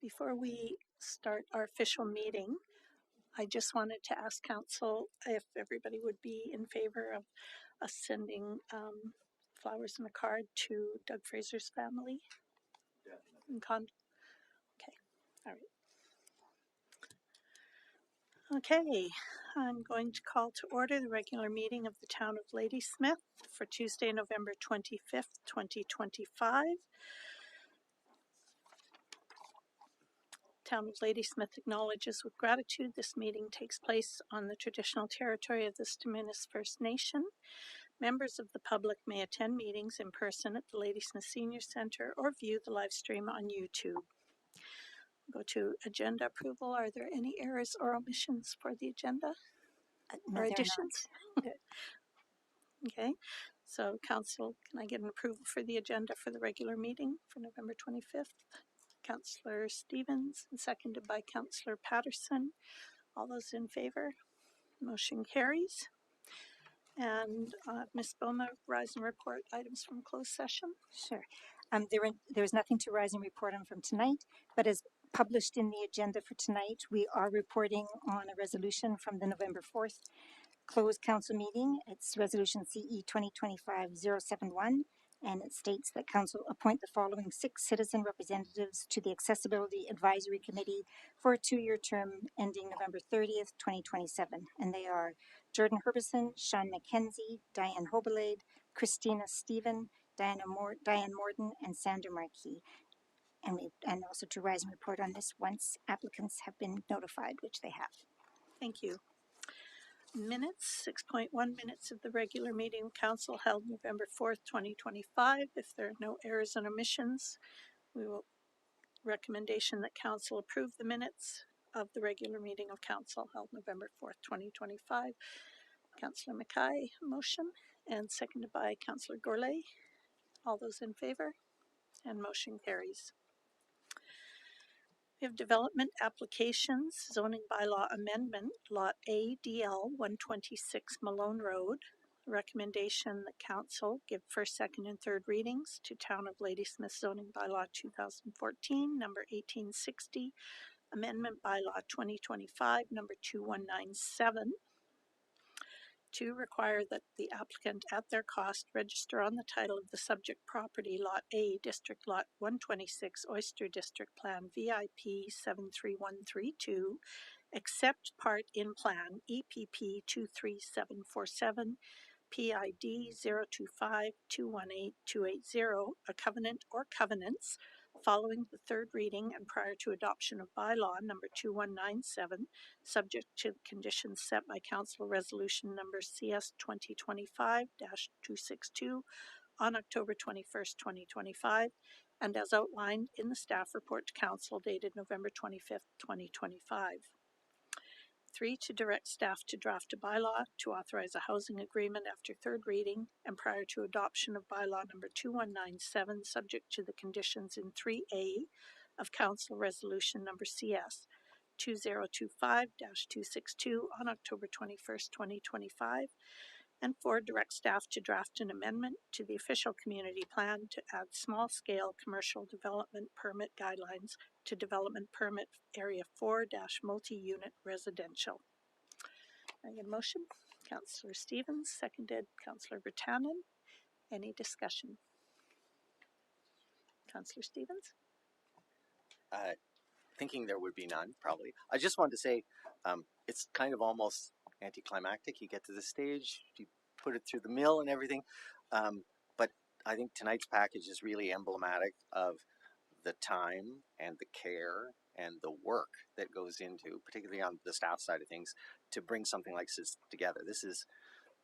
Before we start our official meeting, I just wanted to ask council if everybody would be in favor of us sending flowers and a card to Doug Fraser's family. Okay, all right. Okay, I'm going to call to order the regular meeting of the town of Ladysmith for Tuesday, November 25th, 2025. Town of Ladysmith acknowledges with gratitude this meeting takes place on the traditional territory of the Staminis First Nation. Members of the public may attend meetings in person at the Ladysmith Senior Center or view the live stream on YouTube. Go to agenda approval. Are there any errors or omissions for the agenda? No, or additions? Okay, so council, can I get an approval for the agenda for the regular meeting for November 25th? Councillor Stevens, and seconded by Councillor Patterson. All those in favor? Motion carries. And Ms. Boma, rise and report items from closed session. Sure. There was nothing to rise and report on from tonight, but as published in the agenda for tonight, we are reporting on a resolution from the November 4th closed council meeting. It's resolution CE 2025-071, and it states that council appoint the following 6 citizen representatives to the Accessibility Advisory Committee for a 2-year term ending November 30th, 2027. And they are Jordan Herbison, Sean McKenzie, Diane Hobelade, Christina Stephen, Diane Morden, and Sandra Marquis. And also to rise and report on this once applicants have been notified, which they have. Thank you. Minutes, 6.1 minutes of the regular meeting of council held November 4th, 2025. If there are no errors and omissions, we will recommendation that council approve the minutes of the regular meeting of council held November 4th, 2025. Councillor Mackay, motion, and seconded by Councillor Gourlay. All those in favor? And motion carries. We have development applications, zoning bylaw amendment, Lot A, DL 126 Malone Road. Recommendation that council give first, second, and third readings to Town of Ladysmith zoning bylaw 2014, number 1860, amendment bylaw 2025, number 2197. 2, require that the applicant at their cost register on the title of the subject property Lot A, District Lot 126, Oyster District Plan VIP 73132, except part in plan EPP 23747, PID 025218280, a covenant or covenants following the third reading and prior to adoption of bylaw number 2197, subject to the conditions set by Council Resolution number CS 2025-262 on October 21st, 2025, and as outlined in the staff report to Council dated November 25th, 2025. 3, to direct staff to draft a bylaw to authorize a housing agreement after third reading and prior to adoption of bylaw number 2197, subject to the conditions in 3A of Council Resolution number CS 2025-262 on October 21st, 2025. And 4, direct staff to draft an amendment to the official community plan to add small-scale commercial development permit guidelines to development permit area 4-multi-unit residential. I get a motion. Councillor Stevens, seconded Councillor Bertanen. Any discussion? Councillor Stevens? Thinking there would be none, probably. I just wanted to say it's kind of almost anticlimactic. You get to this stage, you put it through the mill and everything, but I think tonight's package is really emblematic of the time and the care and the work that goes into, particularly on the staff side of things, to bring something like this together. This is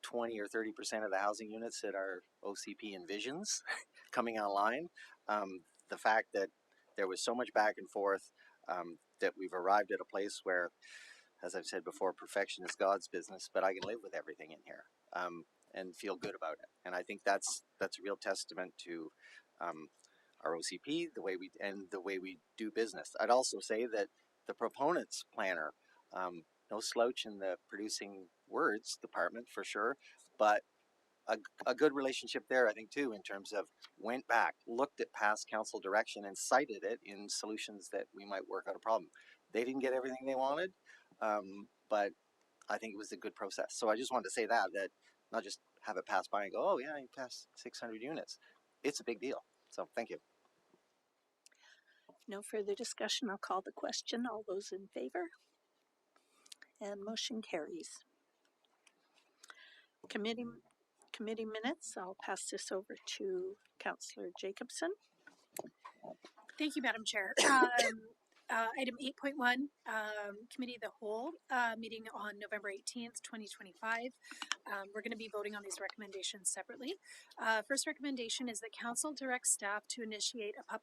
20 or 30% of the housing units that our OCP envisions coming online. The fact that there was so much back and forth, that we've arrived at a place where, as I've said before, perfection is God's business, but I can live with everything in here and feel good about it. And I think that's a real testament to our OCP, the way we do business. I'd also say that the proponents planner, no slouch in the producing words department for sure, but a good relationship there, I think, too, in terms of went back, looked at past council direction and cited it in solutions that we might work out a problem. They didn't get everything they wanted, but I think it was a good process. So I just wanted to say that not just have it pass by and go, oh yeah, you passed 600 units. It's a big deal. So thank you. No further discussion. I'll call the question. All those in favor? And motion carries. Committee minutes. I'll pass this over to Councillor Jacobson. Thank you, Madam Chair. Item 8.1, Committee of the Whole, meeting on November 18th, 2025. We're going to be voting on these recommendations separately. First recommendation is that Council directs staff to initiate a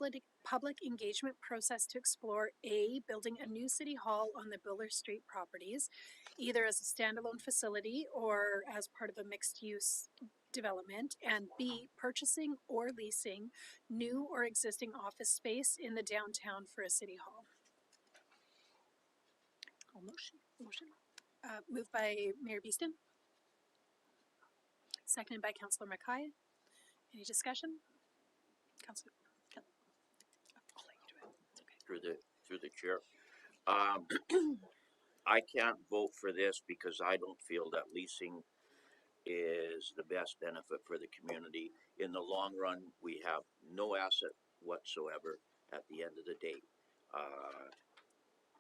public engagement process to explore A, building a new City Hall on the Buller Street properties, either as a standalone facility or as part of a mixed-use development, and B, purchasing or leasing new or existing office space in the downtown for a City Hall. Motion. Moved by Mayor Beeston. Seconded by Councillor Mackay. Any discussion? Councillor. Through the chair. I can't vote for this because I don't feel that leasing is the best benefit for the community. In the long run, we have no asset whatsoever at the end of the day.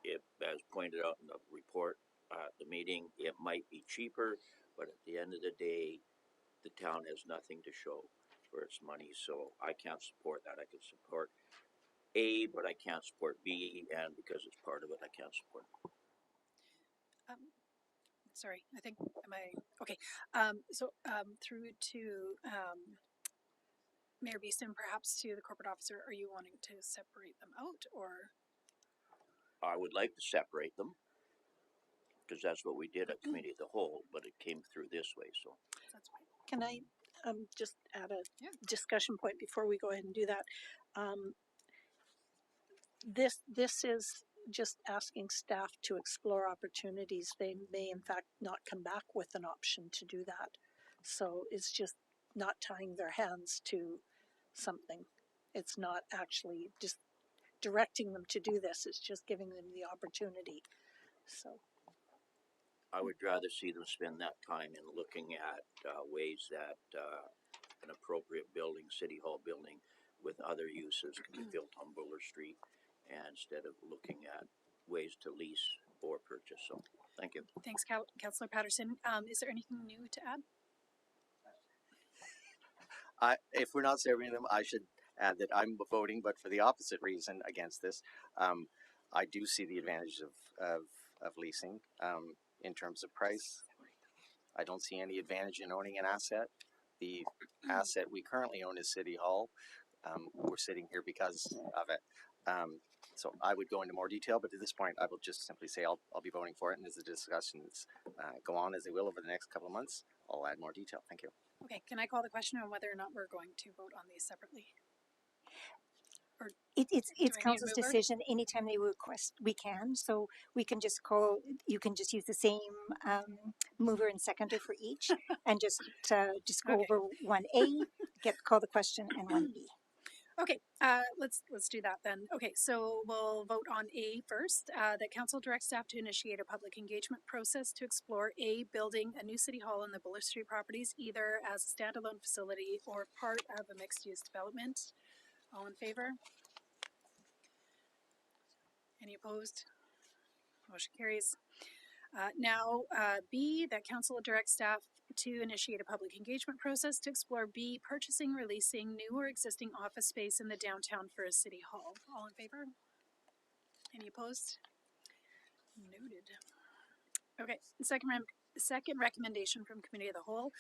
It, as pointed out in the report at the meeting, it might be cheaper, but at the end of the day, the town has nothing to show for its money. So I can't support that. I can support A, but I can't support B, and because it's part of it, I can't support it. Sorry, I think, am I, okay. Through to Mayor Beeston, perhaps to the corporate officer, are you wanting to separate them out, or? I would like to separate them because that's what we did at Committee of the Whole, but it came through this way, so. That's fine. Can I just add a discussion point before we go ahead and do that? This is just asking staff to explore opportunities. They may in fact not come back with an option to do that. So it's just not tying their hands to something. It's not actually just directing them to do this. It's just giving them the opportunity. So I would rather see them spend that time in looking at ways that an appropriate building, City Hall building with other uses can be built on Buller Street, and instead of looking at ways to lease or purchase. So thank you. Thanks, Councillor Patterson. Is there anything new to add? If we're not serving them, I should add that I'm voting, but for the opposite reason against this. I do see the advantage of leasing in terms of price. I don't see any advantage in owning an asset. The asset we currently own is City Hall. We're sitting here because of it. So I would go into more detail, but at this point, I will just simply say I'll be voting for it. And as the discussions go on as they will over the next couple of months, I'll add more detail. Thank you. Okay, can I call the question on whether or not we're going to vote on these separately? Or It's council's decision. Anytime they request, we can. So we can just call. You can just use the same mover and seconder for each, and just go over 1A, call the question, and 1B. Okay, let's do that then. Okay, so we'll vote on A first. That council directs staff to initiate a public engagement process to explore A, building a new City Hall on the Buller Street properties, either as a standalone facility or part of a mixed-use development. All in favor? Any opposed? Motion carries. Now, B, that council directs staff to initiate a public engagement process to explore B, purchasing, releasing new or existing office space in the downtown for a City Hall. All in favor? Any opposed? Noted. Okay, second recommendation from Committee of the Whole,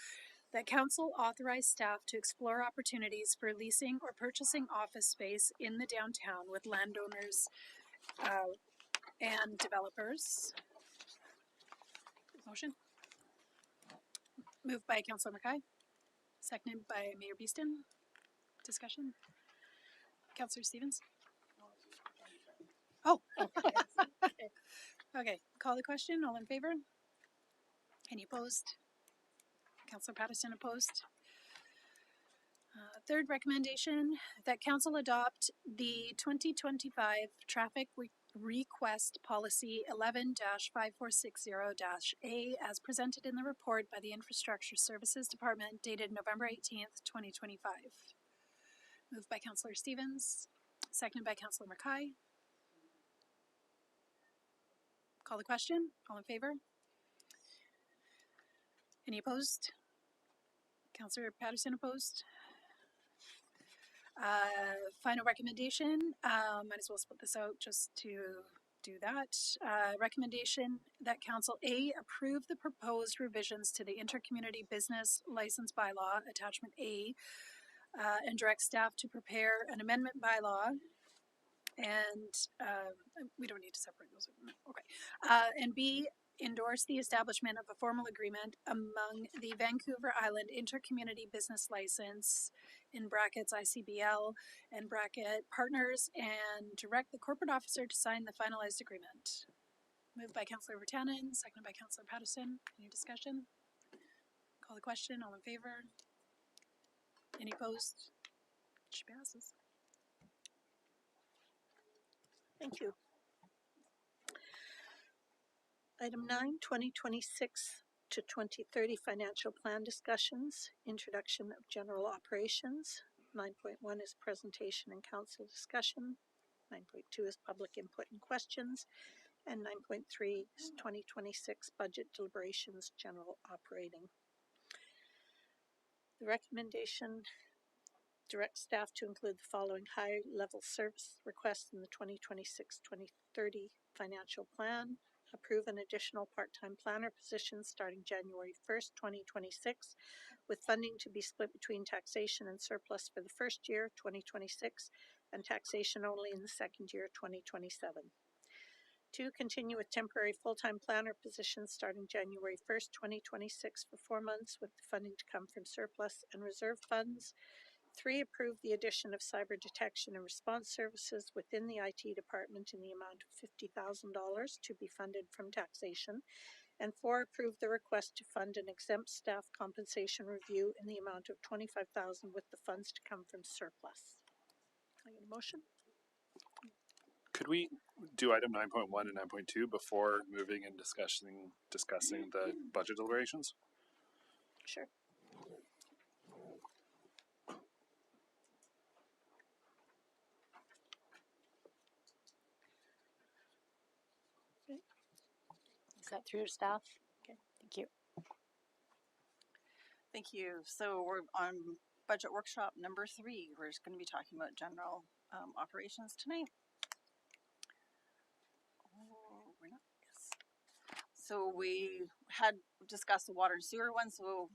that council authorize staff to explore opportunities for leasing or purchasing office space in the downtown with landowners and developers. Motion? Moved by Councillor Mackay, seconded by Mayor Beeston. Discussion? Councillor Stevens? Oh, okay. Okay, call the question. All in favor? Any opposed? Councillor Patterson opposed. Third recommendation, that council adopt the 2025 traffic request policy 11-5460-A as presented in the report by the Infrastructure Services Department dated November 18th, 2025. Moved by Councillor Stevens, seconded by Councillor Mackay. Call the question. All in favor? Any opposed? Councillor Patterson opposed. Final recommendation, might as well split this out just to do that. Recommendation that Council A approve the proposed revisions to the intercommunity business license bylaw, attachment A, and direct staff to prepare an amendment bylaw. And we don't need to separate those. Okay. And B, endorse the establishment of a formal agreement among the Vancouver Island Intercommunity Business License, in brackets ICBL, and bracket partners, and direct the corporate officer to sign the finalized agreement. Moved by Councillor Vertanen, seconded by Councillor Patterson. Any discussion? Call the question. All in favor? Any opposed? She passes. Thank you. Item 9, 2026 to 2030 financial plan discussions, introduction of general operations. 9.1 is presentation and council discussion. 9.2 is public input and questions. And 9.3 is 2026 budget deliberations, general operating. The recommendation directs staff to include the following high-level service requests in the 2026-2030 financial plan. Approve an additional part-time planner position starting January 1st, 2026, with funding to be split between taxation and surplus for the first year, 2026, and taxation only in the second year, 2027. 2, continue with temporary full-time planner positions starting January 1st, 2026 for 4 months, with the funding to come from surplus and reserve funds. 3, approve the addition of cyber detection and response services within the IT department in the amount of $50,000 to be funded from taxation. And 4, approve the request to fund an exempt staff compensation review in the amount of $25,000 with the funds to come from surplus. Can I get a motion? Could we do item 9.1 and 9.2 before moving and discussing the budget deliberations? Sure. Is that through your staff? Okay. Thank you. Thank you. So we're on budget workshop number 3. We're just going to be talking about general operations tonight. Oh, we're not. Yes. So we had discussed the water and sewer one, so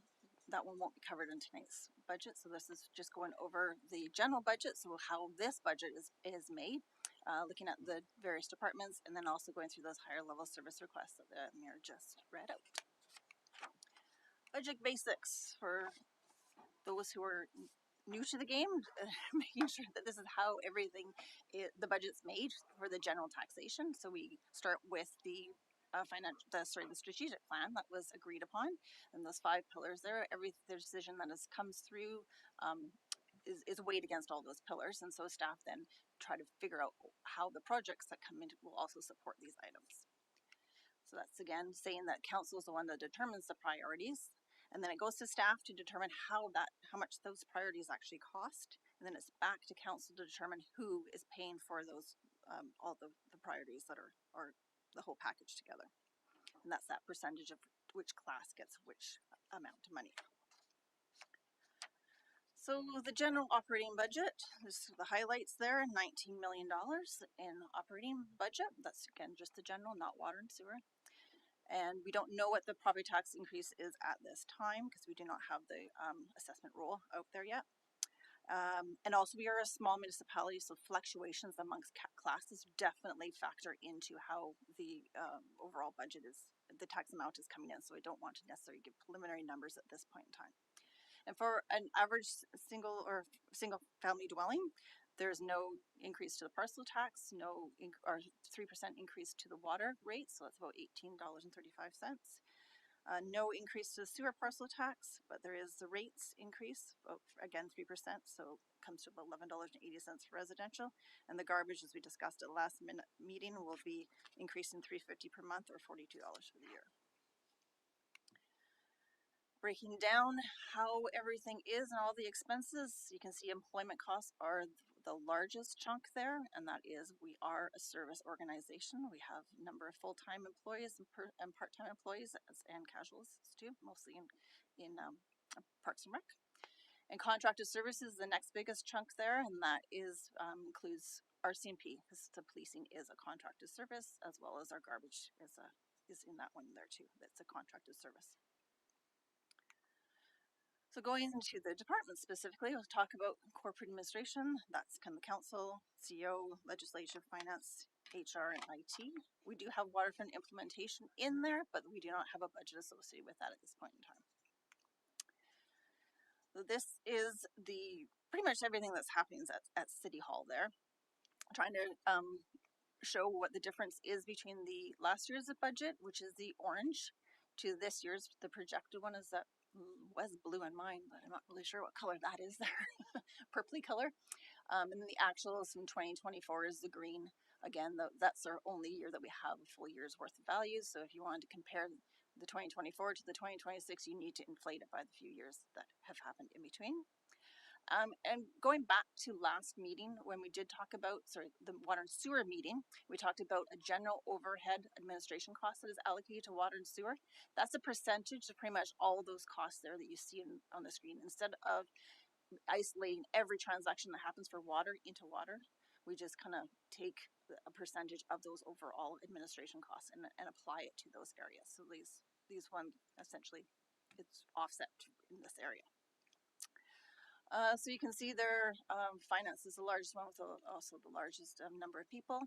that one won't be covered in tonight's budget. So this is just going over the general budget, so how this budget is made. Looking at the various departments, and then also going through those higher level service requests that the mayor just read out. Budget basics for those who are new to the game, making sure that this is how the budget's made for the general taxation. So we start with the the strategic plan that was agreed upon, and those 5 pillars there. Every decision that comes through is weighed against all those pillars, and so staff then try to figure out how the projects that come in will also support these items. So that's again saying that council is the one that determines the priorities, and then it goes to staff to determine how much those priorities actually cost, and then it's back to council to determine who is paying for those all the priorities that are the whole package together, and that's that percentage of which class gets which amount of money. So the general operating budget, there's the highlights there, $19 million in operating budget. That's again just the general, not water and sewer. And we don't know what the property tax increase is at this time because we do not have the assessment roll out there yet. And also we are a small municipality, so fluctuations amongst classes definitely factor into how the overall budget the tax amount is coming in. So I don't want to necessarily give preliminary numbers at this point in time. And for an average single family dwelling, there's no increase to the parcel tax, no 3% increase to the water rate, so that's about $18.35. No increase to the sewer parcel tax, but there is the rates increase, again 3%, so it comes to about $11.80 for residential. And the garbage, as we discussed at the last meeting, will be increasing $3.50 per month or $42 for the year. Breaking down how everything is and all the expenses, you can see employment costs are the largest chunk there, and that is we are a service organization. We have a number of full-time employees and part-time employees and casuals too, mostly in Parks and Rec. And contracted services, the next biggest chunk there, and that is includes RCMP, because the policing is a contracted service, as well as our garbage is in that one there too. That's a contracted service. So going into the department specifically, we'll talk about corporate administration. That's kind of the council, CEO, legislative, finance, HR, and IT. We do have waterfront implementation in there, but we do not have a budget associated with that at this point in time. So this is pretty much everything that's happening at City Hall there. I'm trying to show what the difference is between the last year's budget, which is the orange, to this year's. The projected one is that was blue in mine, but I'm not really sure what color that is there. Purpley color. And then the actuals from 2024 is the green. Again, that's our only year that we have a full year's worth of values. So if you wanted to compare the 2024 to the 2026, you need to inflate it by the few years that have happened in between. And going back to last meeting, when we did talk about, the water and sewer meeting, we talked about a general overhead administration cost that is allocated to water and sewer. That's a percentage of pretty much all those costs there that you see on the screen. Instead of isolating every transaction that happens for water into water, we just kind of take a percentage of those overall administration costs and apply it to those areas. So these one essentially, it's offset in this area. So you can see their finance is the largest one with also the largest number of people,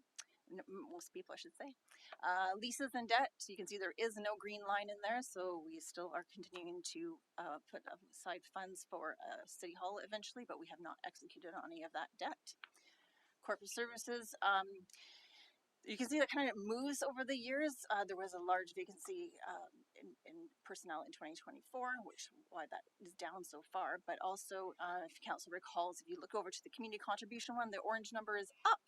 most people I should say. Leases and debt, so you can see there is no green line in there, so we still are continuing to put aside funds for City Hall eventually, but we have not executed on any of that debt. Corporate services, you can see that kind of moves over the years. There was a large vacancy in personnel in 2024, which why that is down so far. But also, if council recalls, if you look over to the community contribution one, the orange number is up.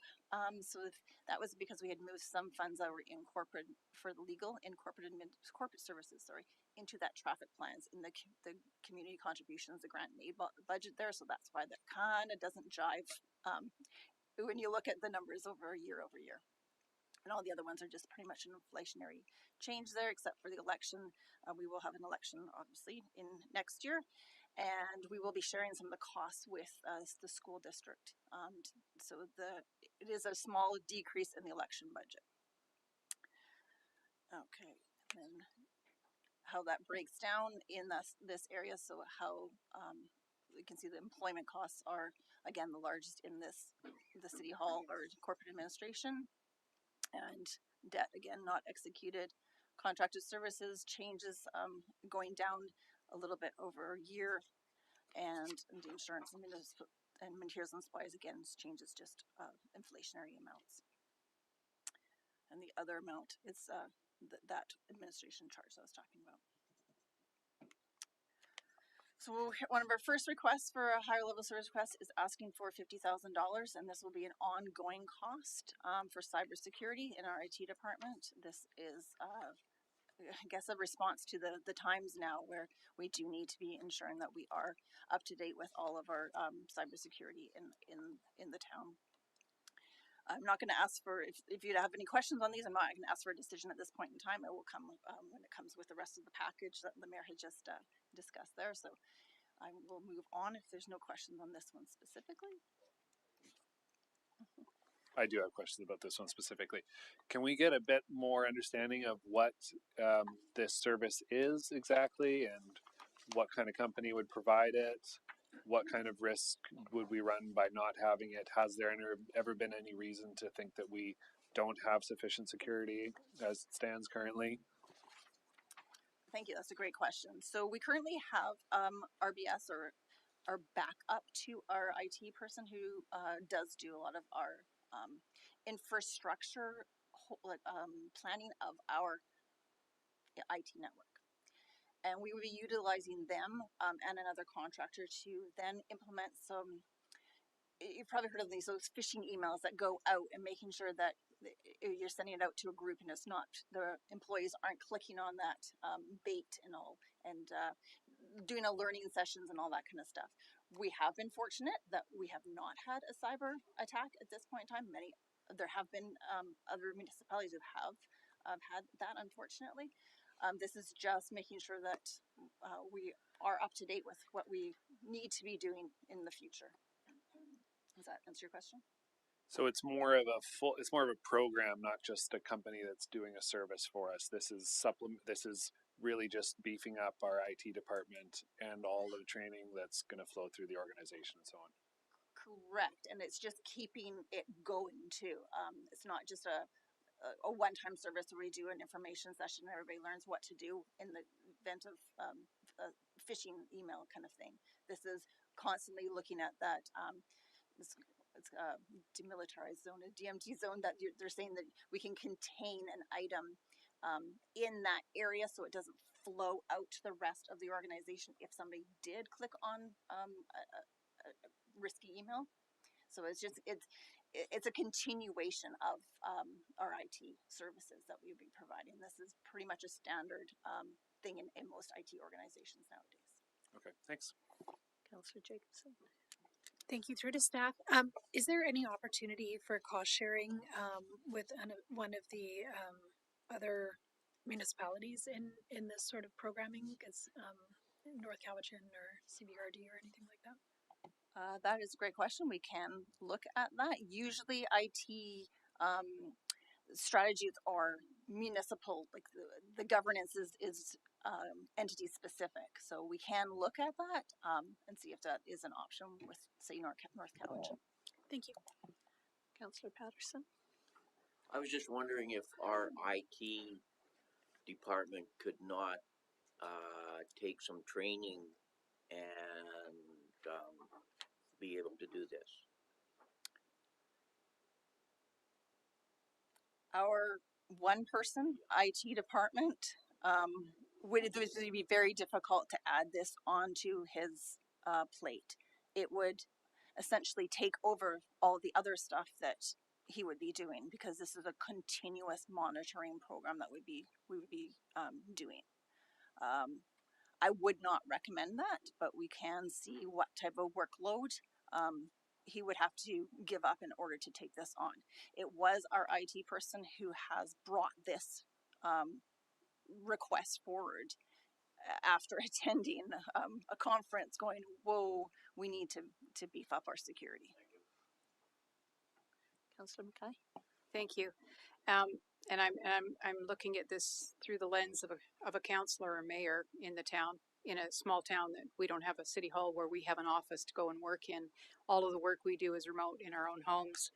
So that was because we had moved some funds that were in corporate for the legal in corporate services, into that traffic plans in the community contributions, the grant and aid budget there. So that's why that kind of doesn't jive when you look at the numbers over year. And all the other ones are just pretty much an inflationary change there, except for the election. We will have an election, obviously, in next year. And we will be sharing some of the costs with the school district. So it is a small decrease in the election budget. Okay, and how that breaks down in this area. So how you can see the employment costs are, again, the largest in the City Hall or corporate administration. And debt, again, not executed. Contracted services changes going down a little bit over a year, and the insurance and materials and supplies, again, changes just inflationary amounts. And the other amount is that administration charge that I was talking about. So one of our first requests for a higher level service request is asking for $50,000, and this will be an ongoing cost for cybersecurity in our IT department. This is, I guess, a response to the times now where we do need to be ensuring that we are up to date with all of our cybersecurity in the town. I'm not going to ask for, if you have any questions on these, I'm not going to ask for a decision at this point in time. It will come when it comes with the rest of the package that the mayor had just discussed there. So I will move on if there's no questions on this one specifically. I do have questions about this one specifically. Can we get a bit more understanding of what this service is exactly and what kind of company would provide it? What kind of risk would we run by not having it? Has there ever been any reason to think that we don't have sufficient security as it stands currently? Thank you. That's a great question. So we currently have RBS or our backup to our IT person who does do a lot of our infrastructure planning of our IT network. and we would be utilizing them and another contractor to then implement some. You've probably heard of those phishing emails that go out and making sure that you're sending it out to a group and it's not the employees aren't clicking on that bait and all and doing a learning sessions and all that kind of stuff. We have been fortunate that we have not had a cyber attack at this point in time. There have been other municipalities who have had that, unfortunately. This is just making sure that we are up to date with what we need to be doing in the future. Does that answer your question? So it's more of a program, not just a company that's doing a service for us. This is really just beefing up our IT department and all the training that's going to flow through the organization and so on. Correct, and it's just keeping it going too. It's not just a one-time service where we do an information session and everybody learns what to do in the event of a phishing email kind of thing. This is constantly looking at that. It's a demilitarized zone, a DMT zone, that they're saying that we can contain an item in that area so it doesn't flow out to the rest of the organization if somebody did click on a risky email. So it's a continuation of our IT services that we would be providing. This is pretty much a standard thing in most IT organizations nowadays. Okay, thanks. Councillor Jacobson. Thank you. Through to staff. Is there any opportunity for cost sharing with one of the other municipalities in this sort of programming? Because North Cowichan or CBRD or anything like that? That is a great question. We can look at that. Usually IT strategies are municipal, like the governance is entity specific. So we can look at that and see if that is an option with, say, North Cowichan. Thank you. Councillor Patterson. I was just wondering if our IT department could not take some training and be able to do this. Our one person IT department would be very difficult to add this onto his plate. It would essentially take over all the other stuff that he would be doing, because this is a continuous monitoring program that we would be doing. I would not recommend that, but we can see what type of workload he would have to give up in order to take this on. It was our IT person who has brought this request forward after attending a conference, going, whoa, we need to beef up our security. Councillor Mackay. Thank you. And I'm looking at this through the lens of a councillor or mayor in the town, in a small town that we don't have a city hall where we have an office to go and work in. All of the work we do is remote in our own homes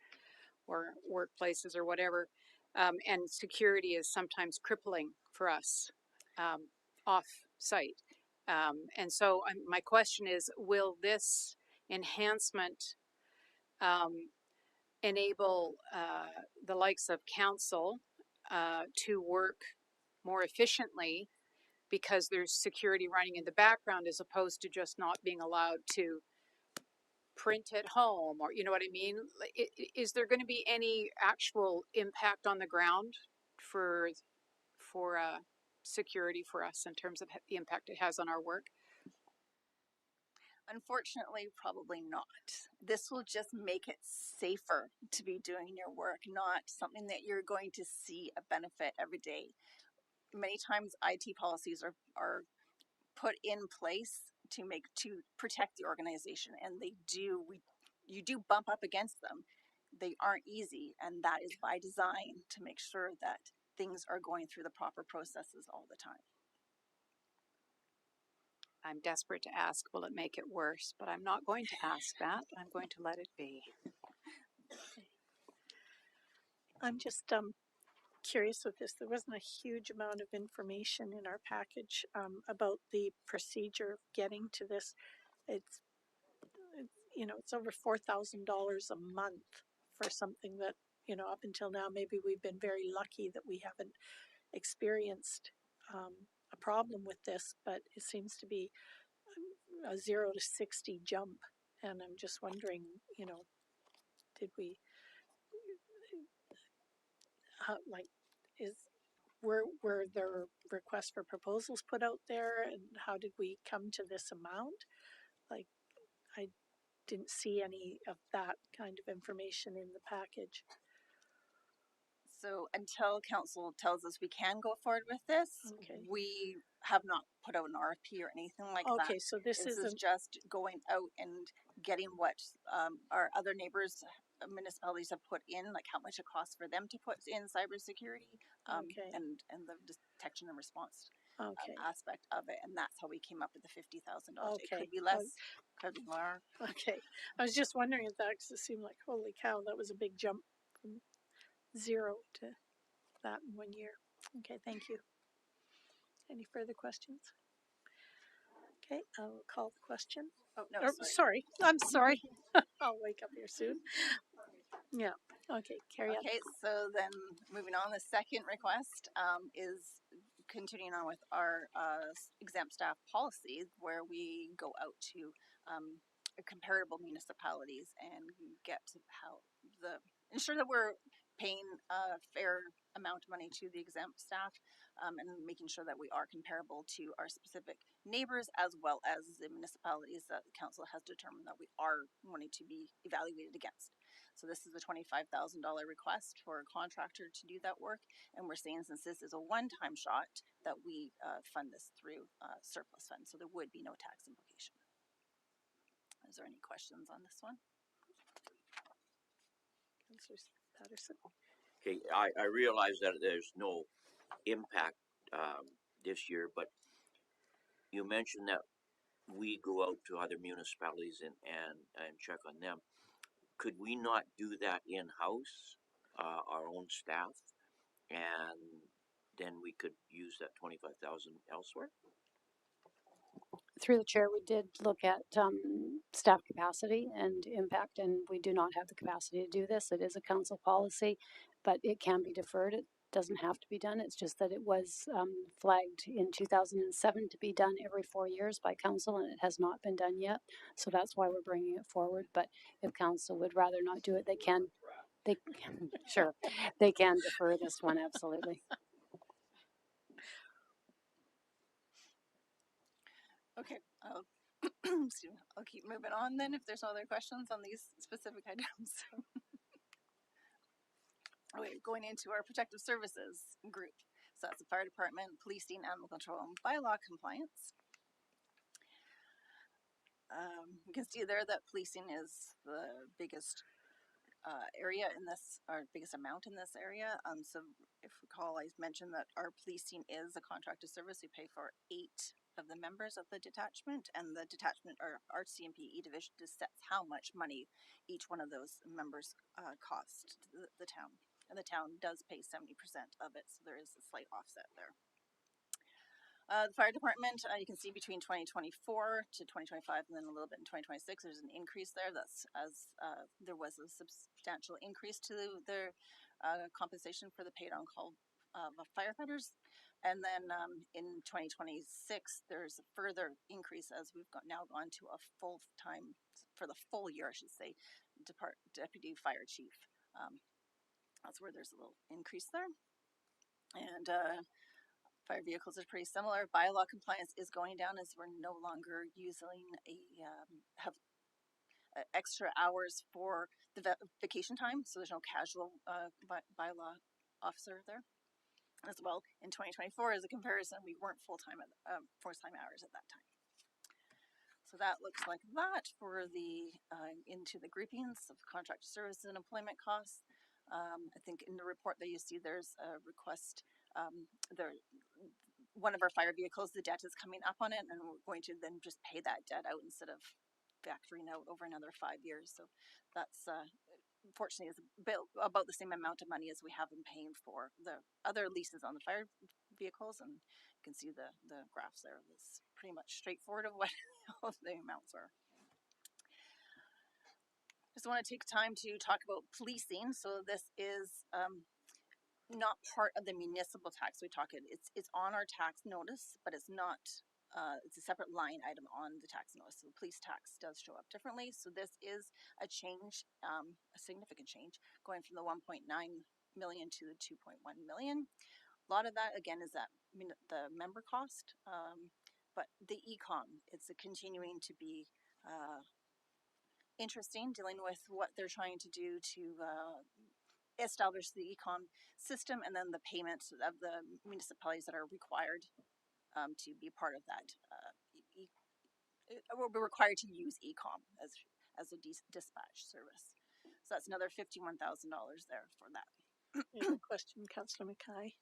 or workplaces or whatever. And security is sometimes crippling for us off site. And so my question is, will this enhancement enable the likes of council to work more efficiently because there's security running in the background, as opposed to just not being allowed to print at home, or you know what I mean? Is there going to be any actual impact on the ground for security for us in terms of the impact it has on our work? Unfortunately, probably not. This will just make it safer to be doing your work, not something that you're going to see a benefit every day. Many times IT policies are put in place to protect the organization, and you do bump up against them. They aren't easy, and that is by design, to make sure that things are going through the proper processes all the time. I'm desperate to ask, will it make it worse? But I'm not going to ask that. I'm going to let it be. I'm just curious with this. There wasn't a huge amount of information in our package about the procedure of getting to this. It's it's over $4,000 a month for something that, up until now, maybe we've been very lucky that we haven't experienced a problem with this, but it seems to be a 0 to 60 jump. And I'm just wondering, you know, did we, like, were there requests for proposals put out there, and how did we come to this amount? Like, I didn't see any of that kind of information in the package. So until council tells us we can go forward with this, Okay. we have not put out an RFP or anything like that. Okay, so this This is isn't, just going out and getting what our other neighbors, municipalities have put in, like how much it costs for them to put in cybersecurity, Okay. and the detection and response okay, aspect of it, and that's how we came up with the $50,000. It Okay. could be less, could be more. okay. I was just wondering if that, 'cause it seemed like, holy cow, that was a big jump from 0 to that in 1 year. Okay, thank you. Any further questions? Okay, I will call the question. Oh no, Sorry, I'm sorry. I'll wake up here soon. Yeah, okay, carry on. Okay, so then moving on, the second request is continuing on with our exempt staff policy, where we go out to comparable municipalities and get how ensure that we're paying a fair amount of money to the exempt staff, and making sure that we are comparable to our specific neighbors as well as the municipalities that the council has determined that we are wanting to be evaluated against. So this is a $25,000 request for a contractor to do that work, and we're saying since this is a one-time shot that we fund this through surplus fund, so there would be no tax implication. Is there any questions on this one? Councillor Patterson. Okay, I realize that there's no impact this year, but you mentioned that we go out to other municipalities and check on them. Could we not do that in-house, our own staff, and then we could use that 25,000 elsewhere? Through the chair, we did look at staff capacity and impact, and we do not have the capacity to do this. It is a council policy, but it can be deferred. It doesn't have to be done. It's just that it was flagged in 2007 to be done every 4 years by council, and it has not been done yet. So that's why we're bringing it forward. But if council would rather not do it, they can. They sure they can defer this one, absolutely. Okay, I'll keep moving on then if there's no other questions on these specific items. Okay, going into our protective services group. So that's the fire department, policing, animal control, and bylaw compliance. You can see there that policing is the biggest area in this, our biggest amount in this area. So if we recall, I mentioned that our policing is a contracted service. We pay for 8 of the members of the detachment, and the detachment, or our CMPE division, just sets how much money each one of those members cost the town. And the town does pay 70% of it, so there is a slight offset there. The fire department, you can see between 2024 to 2025 and then a little bit in 2026, there's an increase there. That's as there was a substantial increase to their compensation for the paid on call firefighters. And then in 2026, there's a further increase as we've now gone to a full-time, for the full year, I should say, deputy fire chief. That's where there's a little increase there. And fire vehicles are pretty similar. Bylaw compliance is going down as we're no longer using have extra hours for the vacation time, so there's no casual bylaw officer there. As well, in 2024, as a comparison, we weren't full-time hours at that time. So that looks like that for the into the groupings of contract services and employment costs. I think in the report that you see, there's a request. One of our fire vehicles, the debt is coming up on it, and we're going to then just pay that debt out instead of factoring out over another 5 years. So that's fortunately is about the same amount of money as we have been paying for the other leases on the fire vehicles, and you can see the graphs there. It's pretty much straightforward of what all of the amounts are. Just want to take time to talk about policing. So this is not part of the municipal tax. We talk it. It's on our tax notice, but it's not. It's a separate line item on the tax notice. So the police tax does show up differently. So this is a change, a significant change, going from the 1.9 million to the 2.1 million. A lot of that again is that the member cost, but the ecom, it's continuing to be interesting, dealing with what they're trying to do to establish the ecom system, and then the payments of the municipalities that are required to be part of that. Will be required to use ecom as a dispatch service. So that's another $51,000 there for that. Any question, Councillor Mackay?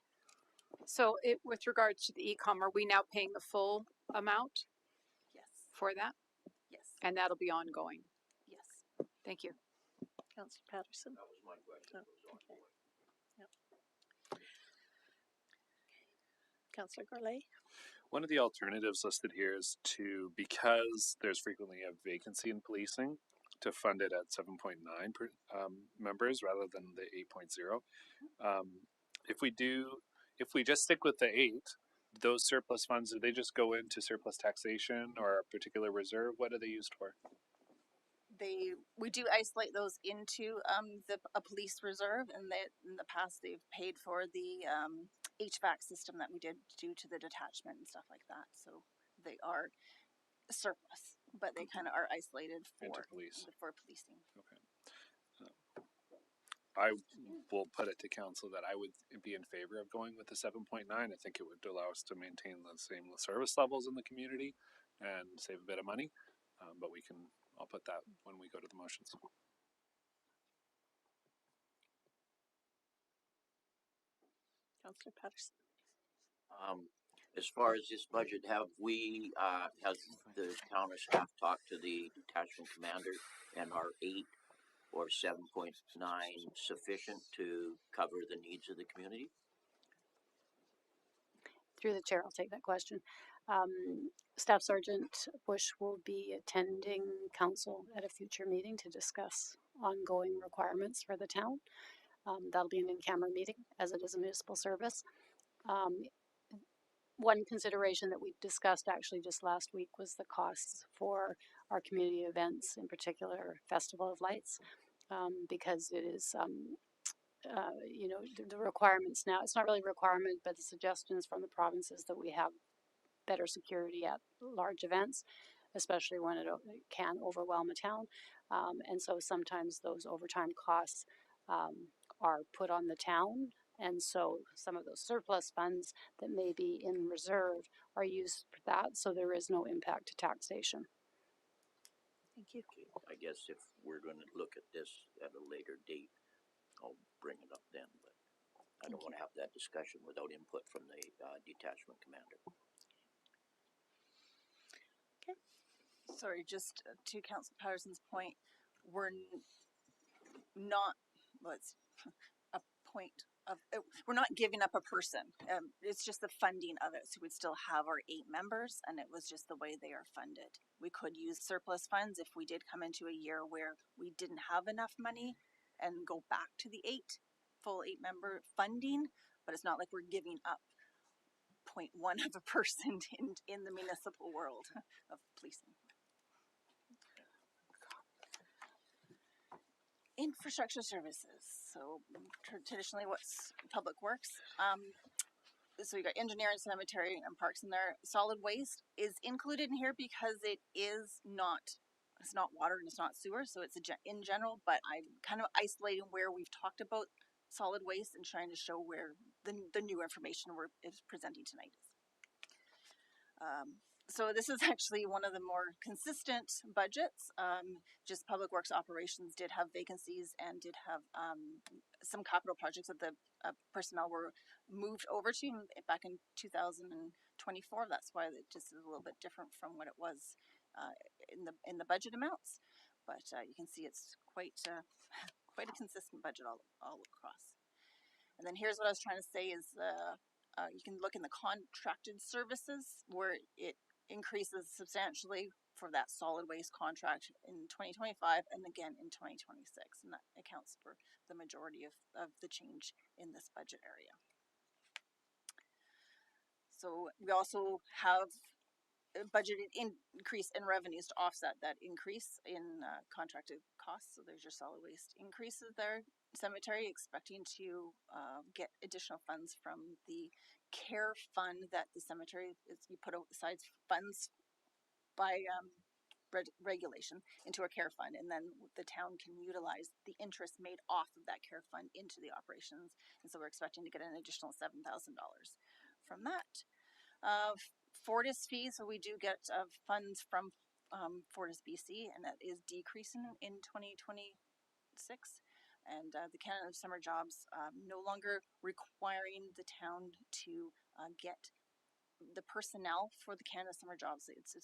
So with regards to the e-com, are we now paying the full amount Yes. for that? Yes. And that'll be ongoing. Yes. Thank you. Councillor Patterson? That was my question. Oh, okay. Yep. Councillor Gourlay? One of the alternatives listed here is because there's frequently a vacancy in policing, to fund it at 7.9 members rather than the 8.0. If we just stick with the 8, those surplus funds, do they just go into surplus taxation or a particular reserve? What are they used for? We do isolate those into a police reserve, and in the past they've paid for the HVAC system that we did due to the detachment and stuff like that. So they are surplus, but they kind of are isolated for policing. Okay. I will put it to council that I would be in favor of going with the 7.9. I think it would allow us to maintain the same service levels in the community and save a bit of money. But I'll put that when we go to the motions. Councillor Patterson? As far as this budget, has the town or staff talked to the detachment commander, and are 8 or 7.9 sufficient to cover the needs of the community? Through the chair, I'll take that question. Staff Sergeant Bush will be attending council at a future meeting to discuss ongoing requirements for the town. That'll be an in-camera meeting, as it is a municipal service. One consideration that we discussed actually just last week was the costs for our community events, in particular Festival of Lights, because it is the requirements now, it's not really a requirement, but the suggestions from the provinces that we have better security at large events, especially when it can overwhelm a town. And so sometimes those overtime costs are put on the town. And so some of those surplus funds that may be in reserve are used for that. So there is no impact to taxation. Thank you. Okay. I guess if we're going to look at this at a later date, I'll bring it up then, but I don't want to have that discussion without input from the detachment commander. Okay. Sorry, just to Councillor Patterson's point, we're not, a point of, we're not giving up a person. It's just the funding of it. So we'd still have our 8 members, and it was just the way they are funded. We could use surplus funds if we did come into a year where we didn't have enough money and go back to the full 8 member funding, but it's not like we're giving up 0.1 of a person in the municipal world of policing. Infrastructure services. So traditionally what's public works. So you got engineering, cemetery, and parks in there. Solid waste is included in here because it's not water and it's not sewer, so it's in general, but I'm kind of isolating where we've talked about solid waste and trying to show where the new information is presenting tonight is. So this is actually one of the more consistent budgets. Just public works operations did have vacancies and did have some capital projects that the personnel were moved over to back in 2024. That's why it just is a little bit different from what it was in the budget amounts. But you can see it's quite a consistent budget all across. And then here's what I was trying to say is you can look in the contracted services where it increases substantially for that solid waste contract in 2025 and again in 2026, and that accounts for the majority of the change in this budget area. So we also have a budgeted increase in revenues to offset that increase in contracted costs. So there's your solid waste increases there. Cemetery expecting to get additional funds from the care fund that the cemetery is, you put aside funds by regulation into a care fund, and then the town can utilize the interest made off of that care fund into the operations. And so we're expecting to get an additional $7,000 from that. Fortis fees, so we do get funds from Fortis BC, and that is decreasing in 2026. And the Canada Summer Jobs no longer requiring the town to get the personnel for the Canada Summer Jobs. It's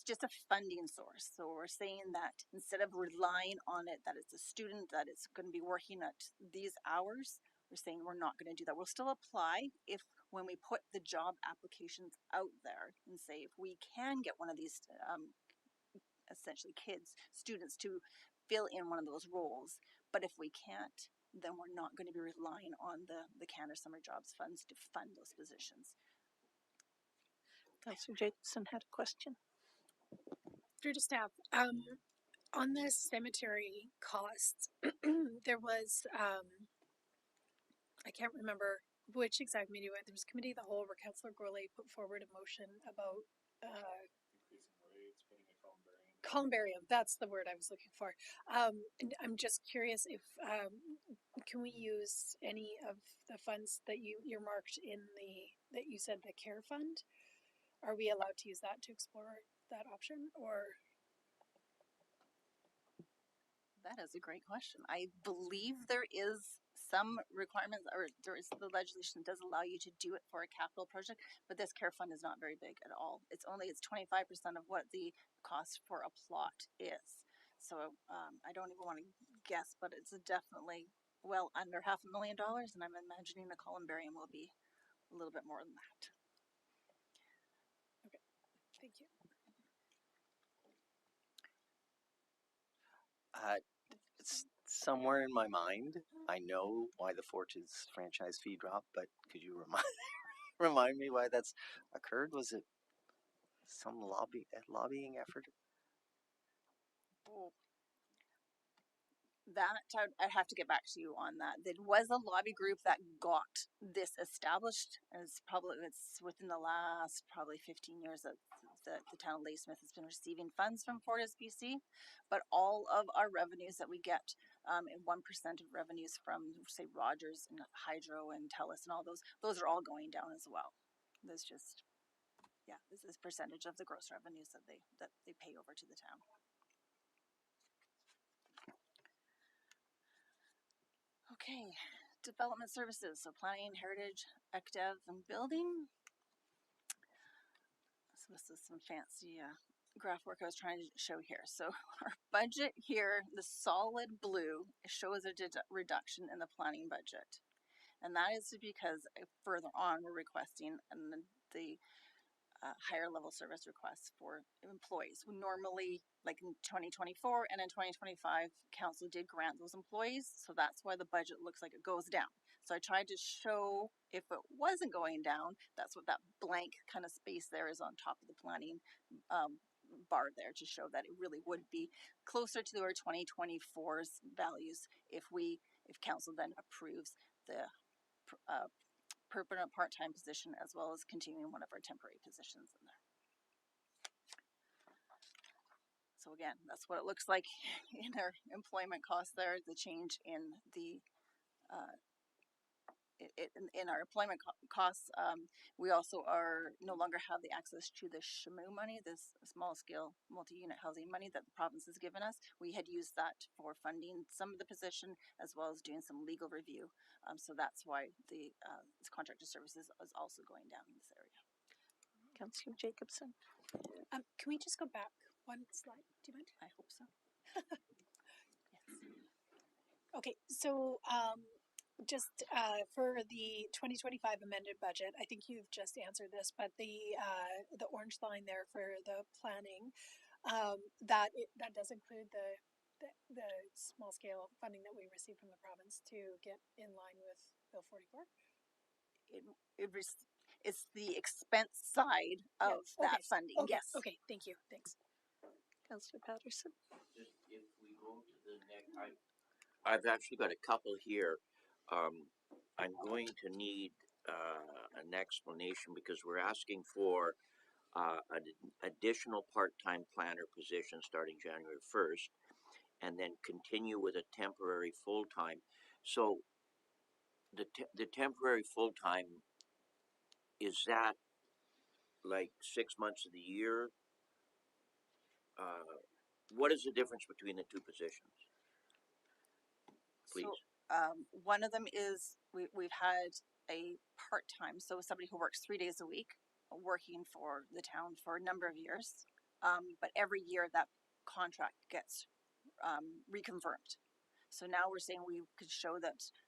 just a funding source. So we're saying that instead of relying on it, that it's a student, that it's going to be working at these hours, we're saying we're not going to do that. We'll still apply if when we put the job applications out there and say if we can get one of these essentially students to fill in one of those roles. But if we can't, then we're not going to be relying on the Canada Summer Jobs funds to fund those positions. Councillor Jacobson had a question. Through to staff. On the cemetery costs, there was I can't remember which exact meeting there was committee of the whole where Councillor Gourlay put forward a motion about Increasing rates, putting a columbarium. columbarium. That's the word I was looking for. And I'm just curious if can we use any of the funds that you earmarked in that you said the care fund? Are we allowed to use that to explore that option, or? That is a great question. I believe there is some requirements, or there is the legislation that does allow you to do it for a capital project, but this care fund is not very big at all. It's 25% of what the cost for a plot is. So I don't even want to guess, but it's definitely well under $500,000, and I'm imagining the columbarium will be a little bit more than that. Okay, thank you. It's somewhere in my mind. I know why the Fortis franchise fee dropped, but could you remind me why that's occurred? Was it some lobbying effort? Oh, that I'd have to get back to you on that. There was a lobby group that got this established, and it's within the last probably 15 years that the town of Ladysmith has been receiving funds from Fortis BC. But all of our revenues that we get, and 1% of revenues from say Rogers and Hydro and Telus and all those are all going down as well. There's just this is percentage of the gross revenues that they pay over to the town. Okay, development services, so planning, heritage, ECDEV, and building. So this is some fancy graph work I was trying to show here. So our budget here, the solid blue, shows a reduction in the planning budget. And that is because further on we're requesting the higher level service requests for employees. We normally, like in 2024 and in 2025, council did grant those employees, so that's why the budget looks like it goes down. So I tried to show if it wasn't going down, that's what that blank kind of space there is on top of the planning bar there, to show that it really would be closer to our 2024's values if council then approves the permanent part-time position as well as continuing one of our temporary positions in there. So again, that's what it looks like in our employment costs there, the change in the in our employment costs. We also are no longer have the access to the SHMU money, this small scale multi-unit housing money that the province has given us. We had used that for funding some of the position as well as doing some legal review. So that's why the contracted services is also going down in this area. Councillor Jacobson. Can we just go back one slide? Do you mind? I hope so. Yes. Okay, so Just for the 2025 amended budget, I think you've just answered this, but the orange line there for the planning, that does include the small scale funding that we received from the province to get in line with Bill 44. It's the expense side of that funding. Okay. Yes. Okay. Thank you. Thanks. Councillor Patterson. Just if we go to the next, I've actually got a couple here. I'm going to need an explanation because we're asking for an additional part-time planner position starting January 1st, and then continue with a temporary full-time. So the temporary full-time, is that like 6 months of the year? What is the difference between the two positions? Please. So one of them is we've had a part-time, so somebody who works 3 days a week, working for the town for a number of years. But every year that contract gets reconfirmed. So now we're saying we could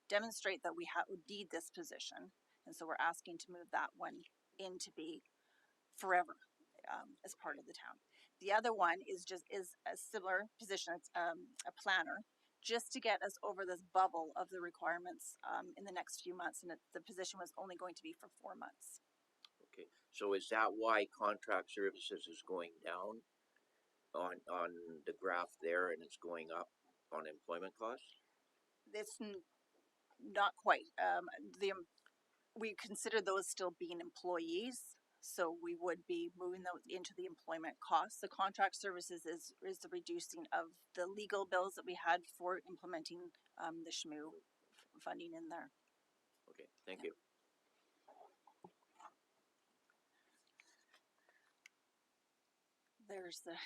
demonstrate that we need this position, and so we're asking to move that one in to be forever as part of the town. The other one is a similar position. It's a planner, just to get us over this bubble of the requirements in the next few months, and the position was only going to be for 4 months. Okay, so is that why contract services is going down on the graph there, and it's going up on employment costs? It's not quite. We consider those still being employees, so we would be moving those into the employment costs. The contract services is the reducing of the legal bills that we had for implementing the SHMU funding in there. Okay, thank you. There's the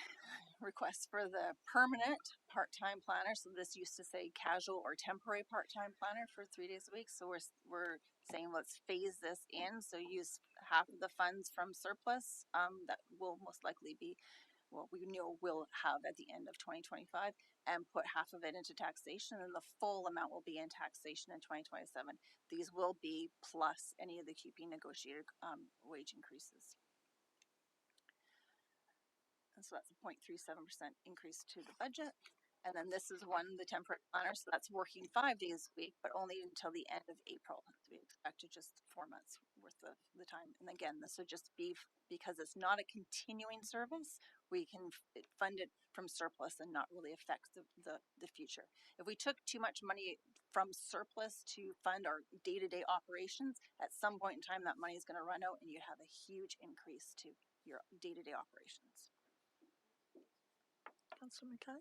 request for the permanent part-time planner. So this used to say casual or temporary part-time planner for 3 days a week. So we're saying let's phase this in. So use half of the funds from surplus that will most likely be, well, we know we'll have at the end of 2025, and put half of it into taxation, and the full amount will be in taxation in 2027. These will be plus any of the QP negotiated wage increases. And so that's a 0.37% increase to the budget. And then this is the temporary planner, so that's working 5 days a week, but only until the end of April. So we expect just 4 months worth of the time. And again, this would just be, because it's not a continuing service, we can fund it from surplus and not really affect the future. If we took too much money from surplus to fund our day-to-day operations, at some point in time that money is going to run out and you'd have a huge increase to your day-to-day operations. Councillor Mackay.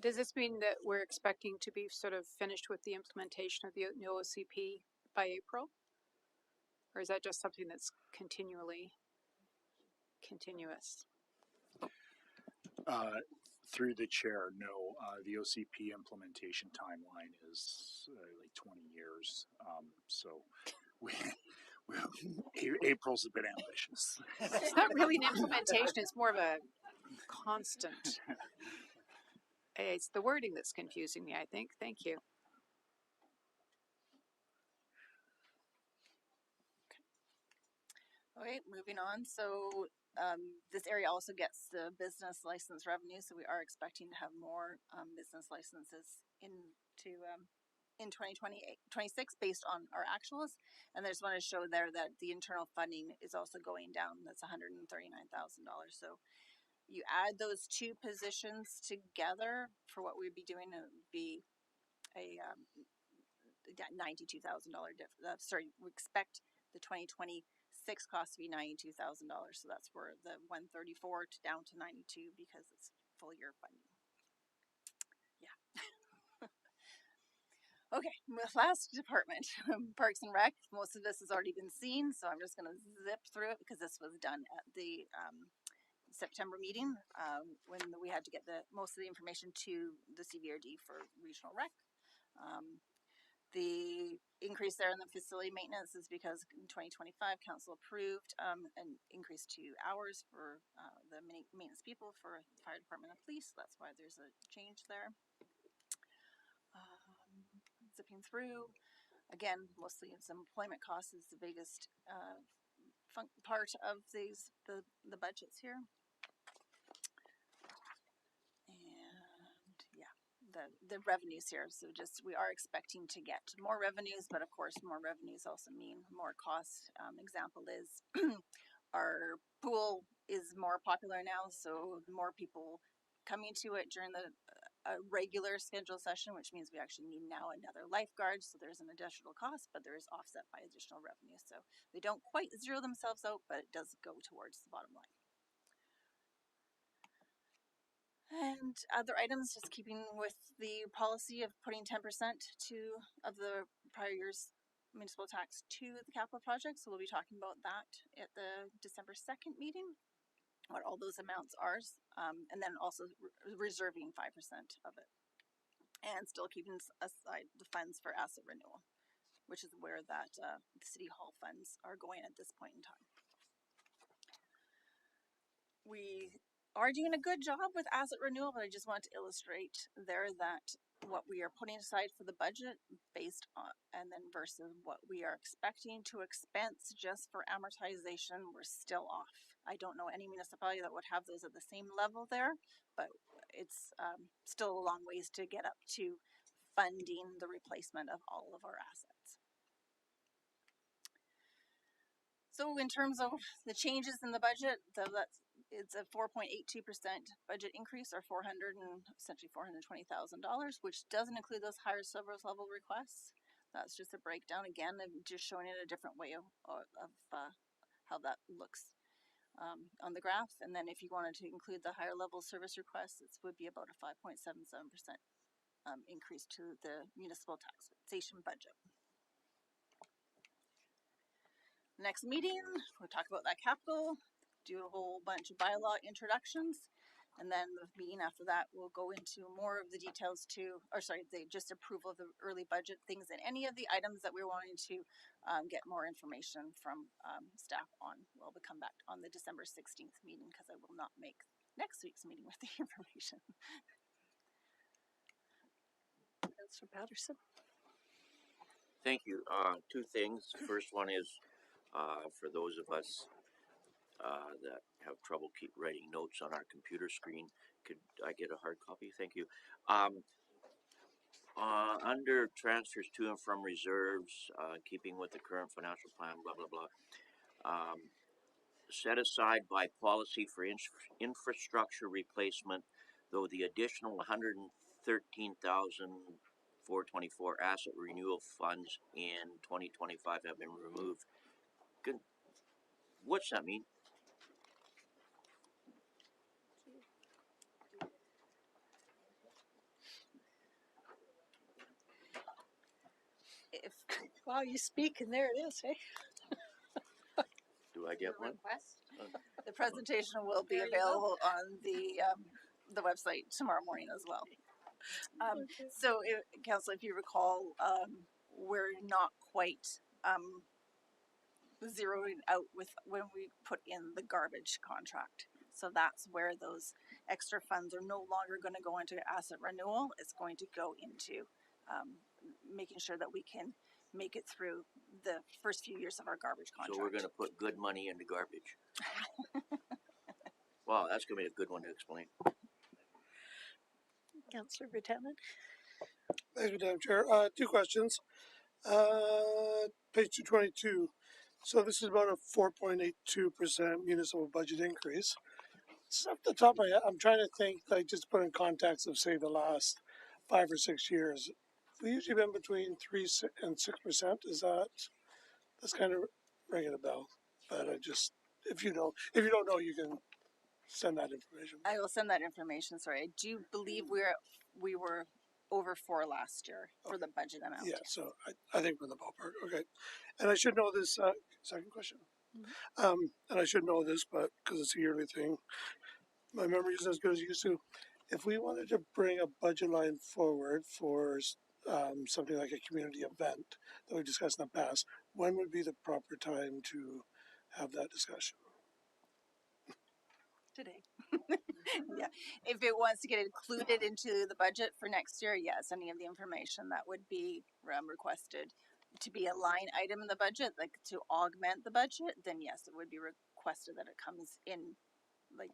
Does this mean that we're expecting to be sort of finished with the implementation of the new OCP by April? Or is that just something that's continuous? Through the chair, no, the OCP implementation timeline is like 20 years. So April's a bit ambitious. It's not really an implementation, it's more of a constant. It's the wording that's confusing me, I think. Thank you. Okay, moving on. So this area also gets the business license revenue, so we are expecting to have more business licenses in 2026 based on our actuals. And I just want to show there that the internal funding is also going down. That's $139,000. So you add those two positions together for what we'd be doing, it would be a $92,000 sorry, we expect the 2026 cost to be $92,000. So that's where the 134 down to 92 because it's full year funding. Yeah. Okay, last department, Parks and Rec. Most of this has already been seen, so I'm just going to zip through it because this was done at the September meeting when we had to get most of the information to the CVRD for regional rec. The increase there in the facility maintenance is because in 2025 council approved an increase to hours for the maintenance people for the fire department and police. That's why there's a change there. Zipping through. Again, mostly it's employment costs is the biggest part of the budgets here. And yeah, the revenues here. So just we are expecting to get more revenues, but of course more revenues also mean more costs. Example is our pool is more popular now, so more people coming to it during the a regular scheduled session, which means we actually need now another lifeguard. So there's an additional cost, but there is offset by additional revenue. So they don't quite zero themselves out, but it does go towards the bottom line. And other items, just keeping with the policy of putting 10% of the prior year's municipal tax to the capital project. So we'll be talking about that at the December 2nd meeting, what all those amounts are, and then also reserving 5% of it. And still keeping aside the funds for asset renewal, which is where that the city hall funds are going at this point in time. We are doing a good job with asset renewal, but I just want to illustrate there that what we are putting aside for the budget based on, and then versus what we are expecting to expense just for amortization, we're still off. I don't know any municipality that would have those at the same level there, but it's still a long ways to get up to funding the replacement of all of our assets. So in terms of the changes in the budget, it's a 4.82% budget increase, or essentially $420,000, which doesn't include those higher service level requests. That's just a breakdown again, and just showing it a different way of how that looks on the graph. And then if you wanted to include the higher level service requests, it would be about a 5.77% increase to the municipal taxation budget. Next meeting, we'll talk about that capital, do a whole bunch of bylaw introductions, and then the meeting after that will go into more of the details just approval of the early budget things and any of the items that we're wanting to get more information from staff on. Well, we'll come back on the December 16th meeting because I will not make next week's meeting with the information. Councillor Patterson. Thank you. Two things. First one is for those of us that have trouble keep writing notes on our computer screen. Could I get a hard copy? Thank you. Under transfers to and from reserves, keeping with the current financial plan, blah, blah, blah. Set aside by policy for infrastructure replacement, though the additional $113,424 asset renewal funds in 2025 have been removed. Good. What's that mean? Wow, you speak and there it is, eh? Do I get one? The presentation will be available on the website tomorrow morning as well. So, Council, if you recall, we're not quite zeroing out with when we put in the garbage contract. So that's where those extra funds are no longer going to go into asset renewal. It's going to go into making sure that we can make it through the first few years of our garbage contract. So we're going to put good money into garbage. Wow, that's going to be a good one to explain. Councillor Buchanan. Thank you, Madam Chair. Two questions. Page 222. So this is about a 4.82% municipal budget increase. It's off the top of my head, I'm trying to think, like, just put in context of, say, the last 5 or 6 years. We've usually been between 3 and 6%. That's kind of ringing a bell. But if you don't know, you can send that information. I will send that information. Sorry, I do believe we were over 4 last year for the budget amount. Yeah, so I think we're in the ballpark. Okay, and I should know this. Second question. And I should know this, but because it's a yearly thing, my memory is as good as it used to. If we wanted to bring a budget line forward for something like a community event that we've discussed in the past, when would be the proper time to have that discussion? today. Yeah, if it wants to get included into the budget for next year, yes, any of the information that would be requested to be a line item in the budget, like to augment the budget, then yes, it would be requested that it comes in like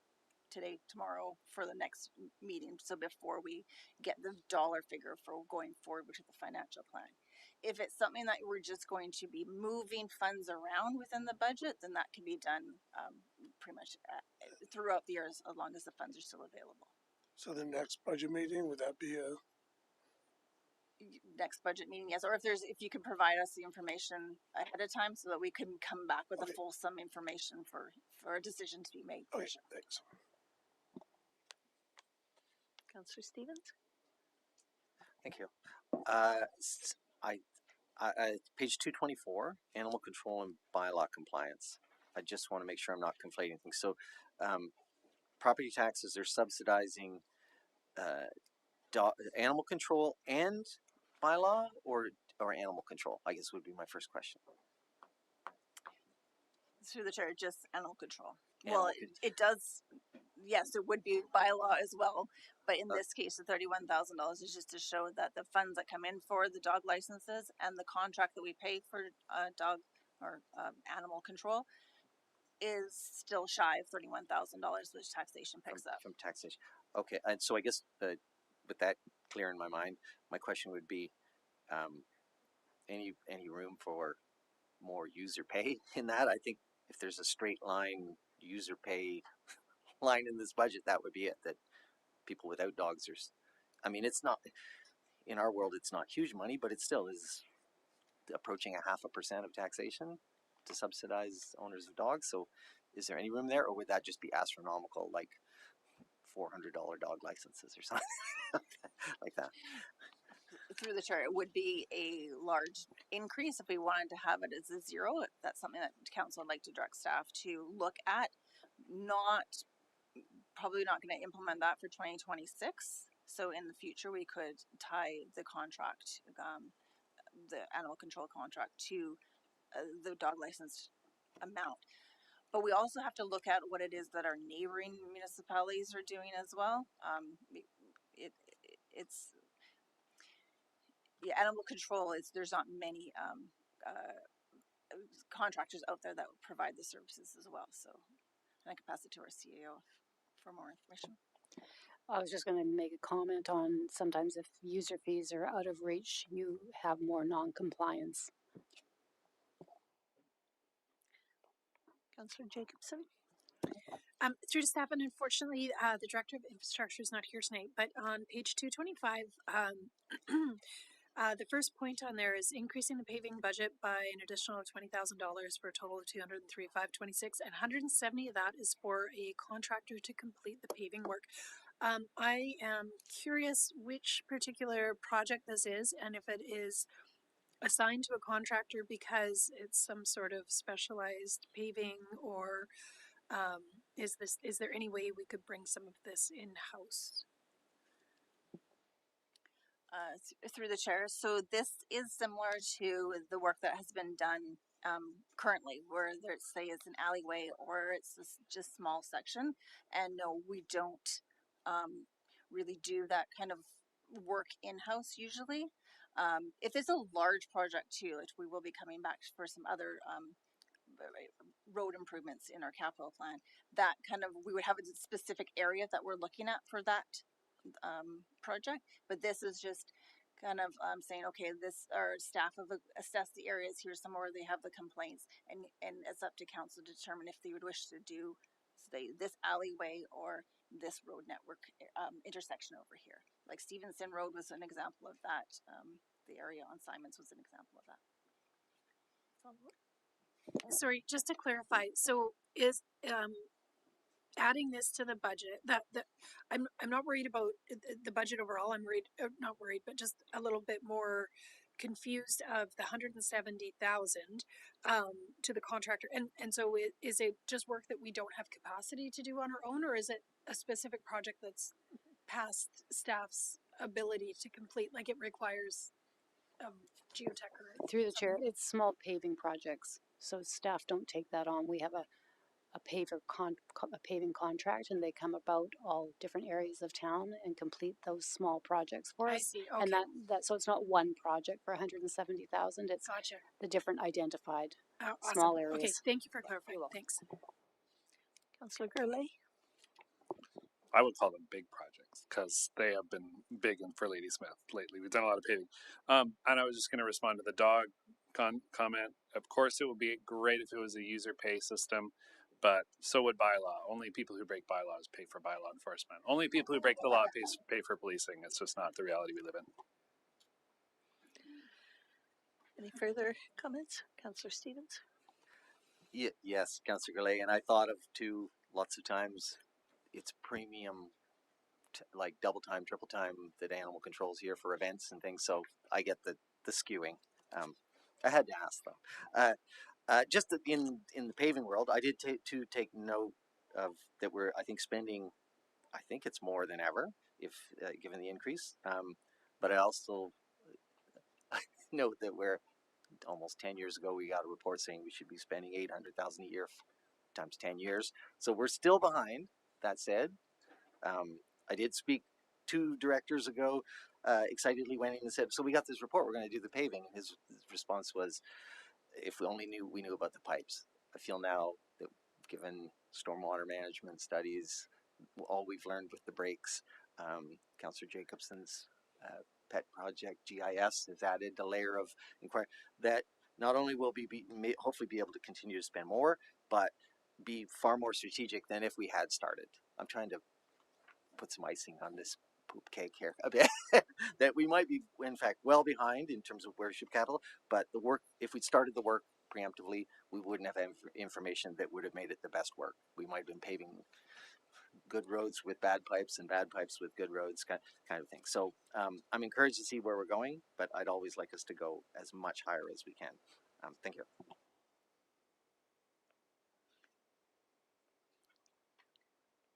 today, tomorrow for the next meeting. So before we get the dollar figure for going forward with the financial plan. If it's something that we're just going to be moving funds around within the budget, then that can be done pretty much throughout the years as long as the funds are still available. So the next budget meeting, would that be a, Next budget meeting, yes, or if you could provide us the information ahead of time so that we can come back with Okay. a fulsome information for a decision to be made. okay, thanks. Councillor Stevens? Thank you. Page 224, animal control and bylaw compliance. I just want to make sure I'm not conflating things. So, property taxes are subsidizing animal control and bylaw, or animal control, I guess would be my first question. Through the chair, just animal control. Animal Well, it does, yes, it would be bylaw as well, but in this case, the $31,000 is just to show that the funds that come in for the dog licenses and the contract that we pay for dog or animal control is still shy of $31,000, which taxation picks up. From taxation. Okay, and so I guess with that clear in my mind, my question would be, any room for more user pay in that? I think if there's a straight line user pay line in this budget, that would be it. That people without dogs are, I mean, it's not, in our world, it's not huge money, but it still is approaching 0.5% of taxation to subsidize owners of dogs. So is there any room there, or would that just be astronomical, like $400 dog licenses or something like that? Through the chair, it would be a large increase if we wanted to have it as a zero. That's something that council would like to direct staff to look at. Probably not going to implement that for 2026. So in the future, we could tie the contract, the animal control contract, to the dog license amount. But we also have to look at what it is that our neighboring municipalities are doing as well. It's animal control is, there's not many contractors out there that would provide the services as well. So I can pass it to our CEO for more information. I was just going to make a comment on sometimes if user fees are out of reach, you have more non-compliance. Councillor Jacobson? Through to staff, and unfortunately, the Director of Infrastructure is not here tonight, but on page 225, the first point on there is increasing the paving budget by an additional $20,000 for a total of $203,526, and 170 of that is for a contractor to complete the paving work. I am curious which particular project this is, and if it is assigned to a contractor because it's some sort of specialized paving, or is there any way we could bring some of this in-house? Through the chair. So this is similar to the work that has been done currently, where there's, say, it's an alleyway or it's just small section. And no, we don't really do that kind of work in-house usually. If it's a large project too, we will be coming back for some other road improvements in our capital plan. That kind of, we would have a specific area that we're looking at for that project, but this is just kind of saying, okay, this, our staff have assessed the areas, here's some where they have the complaints, and it's up to council to determine if they would wish to do, say, this alleyway or this road network intersection over here. Like Stevenson Road was an example of that. The area on Simons was an example of that. Sorry, just to clarify, so is adding this to the budget, that I'm not worried about the budget overall. I'm worried, not worried, but just a little bit more confused of the 170,000 to the contractor, and so is it just work that we don't have capacity to do on our own, or is it a specific project that's past staff's ability to complete, like it requires geotech or Through the chair, it's small paving projects, so staff don't take that on. We have a paving contract, and they come about all different areas of town and complete those small projects for I us. see. Okay. And that so it's not one project for 170,000. It's Gotcha. the different identified Oh, awesome. small Okay. areas. Thank you for clarifying. You're welcome. Thanks. Councillor Gurley. I would call them big projects because they have been big for Ladysmith lately. We've done a lot of paving. And I was just going to respond to the dog comment. Of course, it would be great if it was a user pay system, but so would bylaw. Only people who break bylaws pay for bylaw enforcement. Only people who break the law pay for policing. It's just not the reality we live in. Any further comments? Councillor Stevens. Yes, Councillor Goulet, and I thought of too lots of times it's premium, like double time, triple time that animal control's here for events and things. So I get the skewing. I had to ask though. Just in the paving world, I did take note of that we're I think spending. I think it's more than ever if given the increase. But I also note that we're almost 10 years ago we got a report saying we should be spending 800,000 a year times 10 years. So we're still behind. That said, I did speak 2 directors ago, excitedly went in and said, so we got this report, we're going to do the paving. And his response was, if we only knew we knew about the pipes. I feel now that given stormwater management studies, all we've learned with the breaks, Councillor Jacobson's pet project GIS has added a layer of inquiry that not only will we hopefully be able to continue to spend more, but be far more strategic than if we had started. I'm trying to put some icing on this poop cake here a bit. That we might be in fact well behind in terms of worship cattle, but the work, if we'd started the work preemptively, we wouldn't have information that would have made it the best work. We might have been paving good roads with bad pipes and bad pipes with good roads, kind of thing. So I'm encouraged to see where we're going, but I'd always like us to go as much higher as we can. Thank you.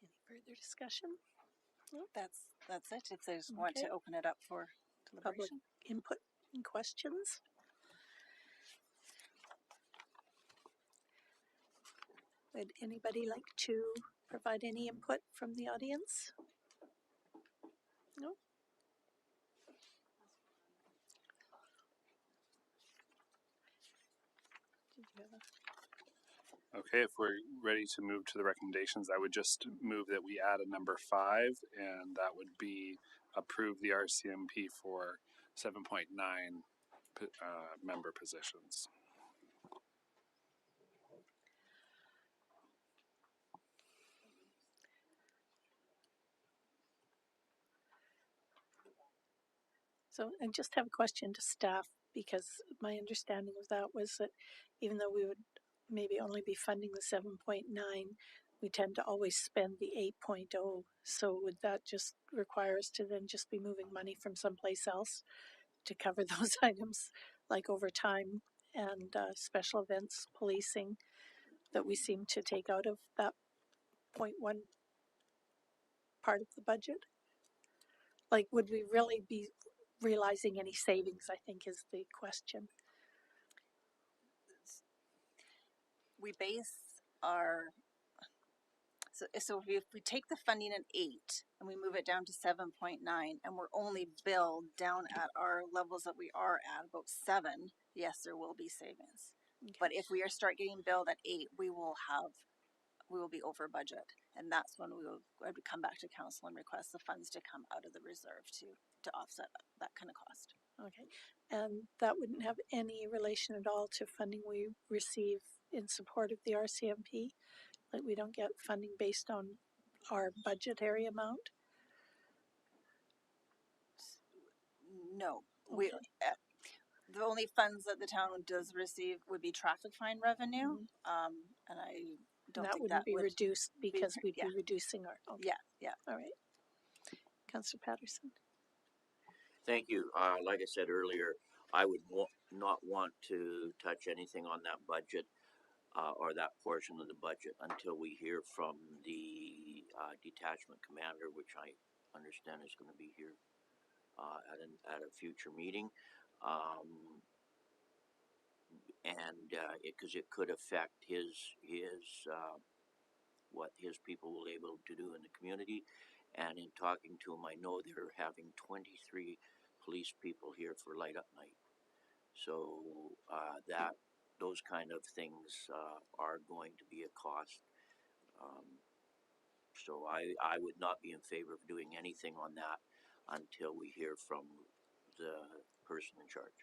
Any further discussion? That's it. If there's want to open it up for Public deliberation. input and questions? Would anybody like to provide any input from the audience? No? Did you have a Okay, if we're ready to move to the recommendations, I would just move that we add a number 5, and that would be approve the RCMP for 7.9 member positions. So I just have a question to staff, because my understanding of that was that even though we would maybe only be funding the 7.9, we tend to always spend the 8.0. So would that just require us to then just be moving money from someplace else to cover those items, like overtime and special events, policing, that we seem to take out of that 0.1 part of the budget? Like, would we really be realizing any savings, I think is the question. We base our so if we take the funding at 8 and we move it down to 7.9 and we're only billed down at our levels that we are at about 7, yes, there will be savings. Okay. But if we start getting billed at 8, we will be over budget, and that's when we would come back to council and request the funds to come out of the reserve to offset that kind of cost. Okay, and that wouldn't have any relation at all to funding we receive in support of the RCMP? Like, we don't get funding based on our budgetary amount? No, okay. The only funds that the town does receive would be traffic fine revenue, and I don't think wouldn't that be would reduced because we'd be reducing our. Okay. Yeah. All right, Councillor Patterson. Thank you. Like I said earlier, I would not want to touch anything on that budget or that portion of the budget until we hear from the detachment commander, which I understand is going to be here at a future meeting, and because it could affect his what his people will able to do in the community. And in talking to him, I know they're having 23 police people here for light up night. So that those kind of things are going to be a cost. So I would not be in favor of doing anything on that until we hear from the person in charge.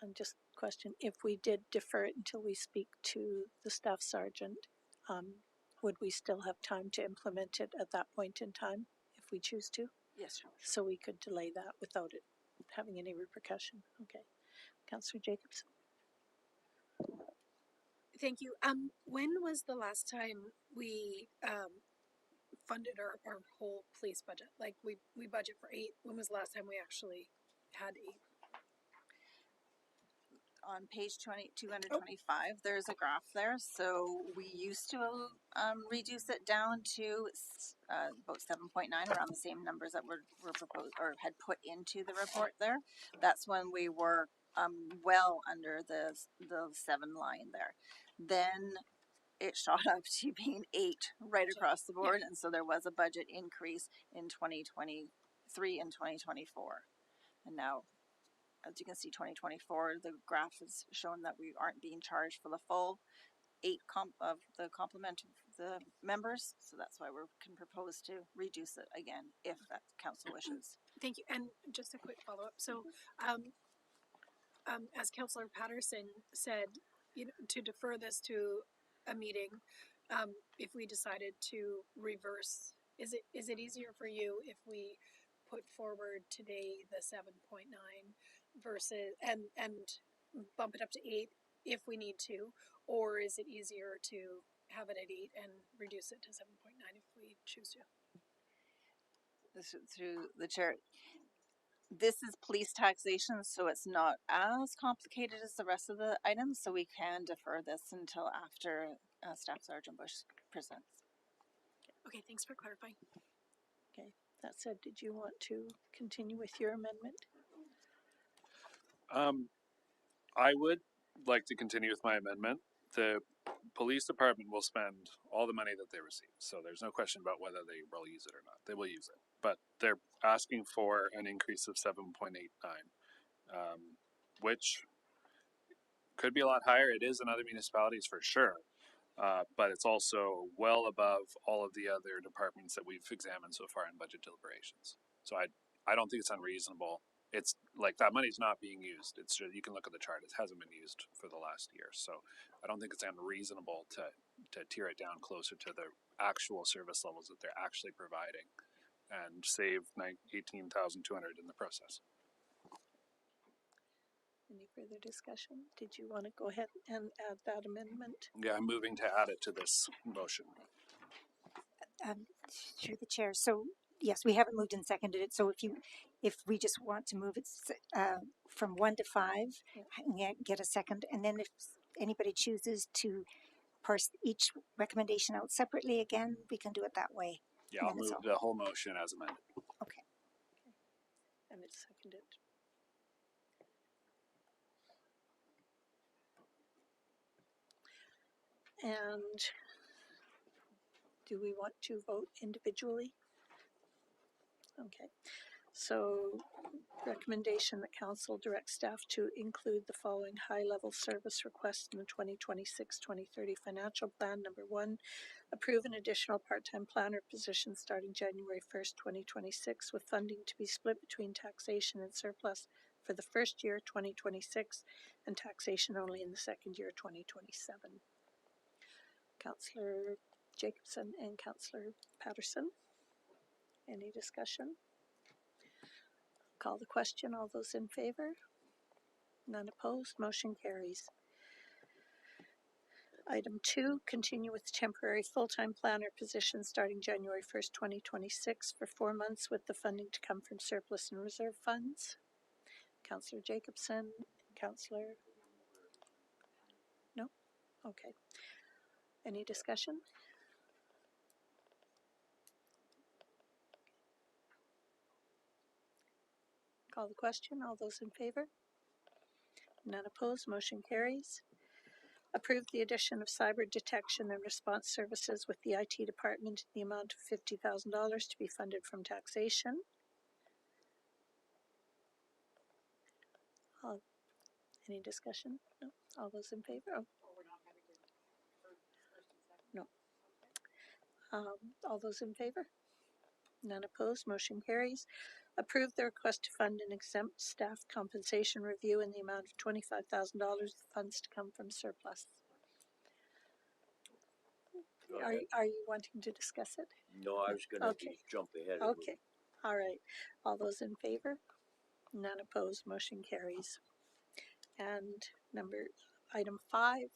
And just question, if we did defer it until we speak to the staff sergeant, would we still have time to implement it at that point in time if we choose to? Yes, sure. So we could delay that without it having any repercussion. Okay. Councillor Jacobson. Thank you. When was the last time we funded our whole police budget? Like we budget for 8. When was the last time we actually had 8? On page 225, there's a graph there. So we used to reduce it down to about 7.9, around the same numbers that were proposed or had put into the report there. That's when we were well under the 7 line there. Then it shot up to being 8 right across the board, and so there was a budget increase in 2023 and 2024, and now, as you can see, 2024, the graph has shown that we aren't being charged for the full 8 of the complement of the members, so that's why we can propose to reduce it again if that council wishes. Thank you. And just a quick follow up. So, as Councillor Patterson said, to defer this to a meeting, if we decided to reverse, is it easier for you if we put forward today the 7.9 versus and bump it up to 8 if we need to, or is it easier to have it at 8 and reduce it to 7.9 if we choose to? This is through the chair. This is police taxation, so it's not as complicated as the rest of the items, so we can defer this until after Staff Sergeant Bush presents. Okay, thanks for clarifying. Okay. That said, did you want to continue with your amendment? I would like to continue with my amendment. The police department will spend all the money that they receive, so there's no question about whether they will use it or not. They will use it, but they're asking for an increase of 7.89, which could be a lot higher. It is in other municipalities for sure, but it's also well above all of the other departments that we've examined so far in budget deliberations. So I don't think it's unreasonable. It's like that money's not being used. It's just, you can look at the chart. It hasn't been used for the last year. So I don't think it's unreasonable to tear it down closer to the actual service levels that they're actually providing and save $18,200 in the process. Any further discussion? Did you want to go ahead and add that amendment? Yeah, I'm moving to add it to this motion. Through the chair. So yes, we haven't moved and seconded it. So if we just want to move it from 1 to 5, get a second, and then if anybody chooses to parse each recommendation out separately, again, we can do it that way. Yeah, I'll move the whole motion as amended. Okay. And it's seconded. And do we want to vote individually? Okay. So recommendation that council direct staff to include the following high-level service requests in the 2026-2030 financial plan. Number 1, approve an additional part-time planner position starting January 1st, 2026, with funding to be split between taxation and surplus for the first year, 2026, and taxation only in the second year, 2027. Councillor Jacobson and Councillor Patterson. Any discussion? Call the question. All those in favor? None opposed. Motion carries. Item 2, continue with temporary full-time planner position starting January 1st, 2026 for 4 months with the funding to come from surplus and reserve funds. Councillor Jacobson, Councillor? No? Okay. Any discussion? Call the question. All those in favor? None opposed. Motion carries. Approve the addition of cyber detection and response services with the IT department in the amount of $50,000 to be funded from taxation. Any discussion? No. All those in favor? Oh. No. All those in favor? None opposed. Motion carries. Approve the request to fund an exempt staff compensation review in the amount of $25,000. Funds to come from surplus. Are you wanting to discuss it? No, I was gonna just jump ahead. Okay. All right. All those in favor? None opposed. Motion carries. And item 5.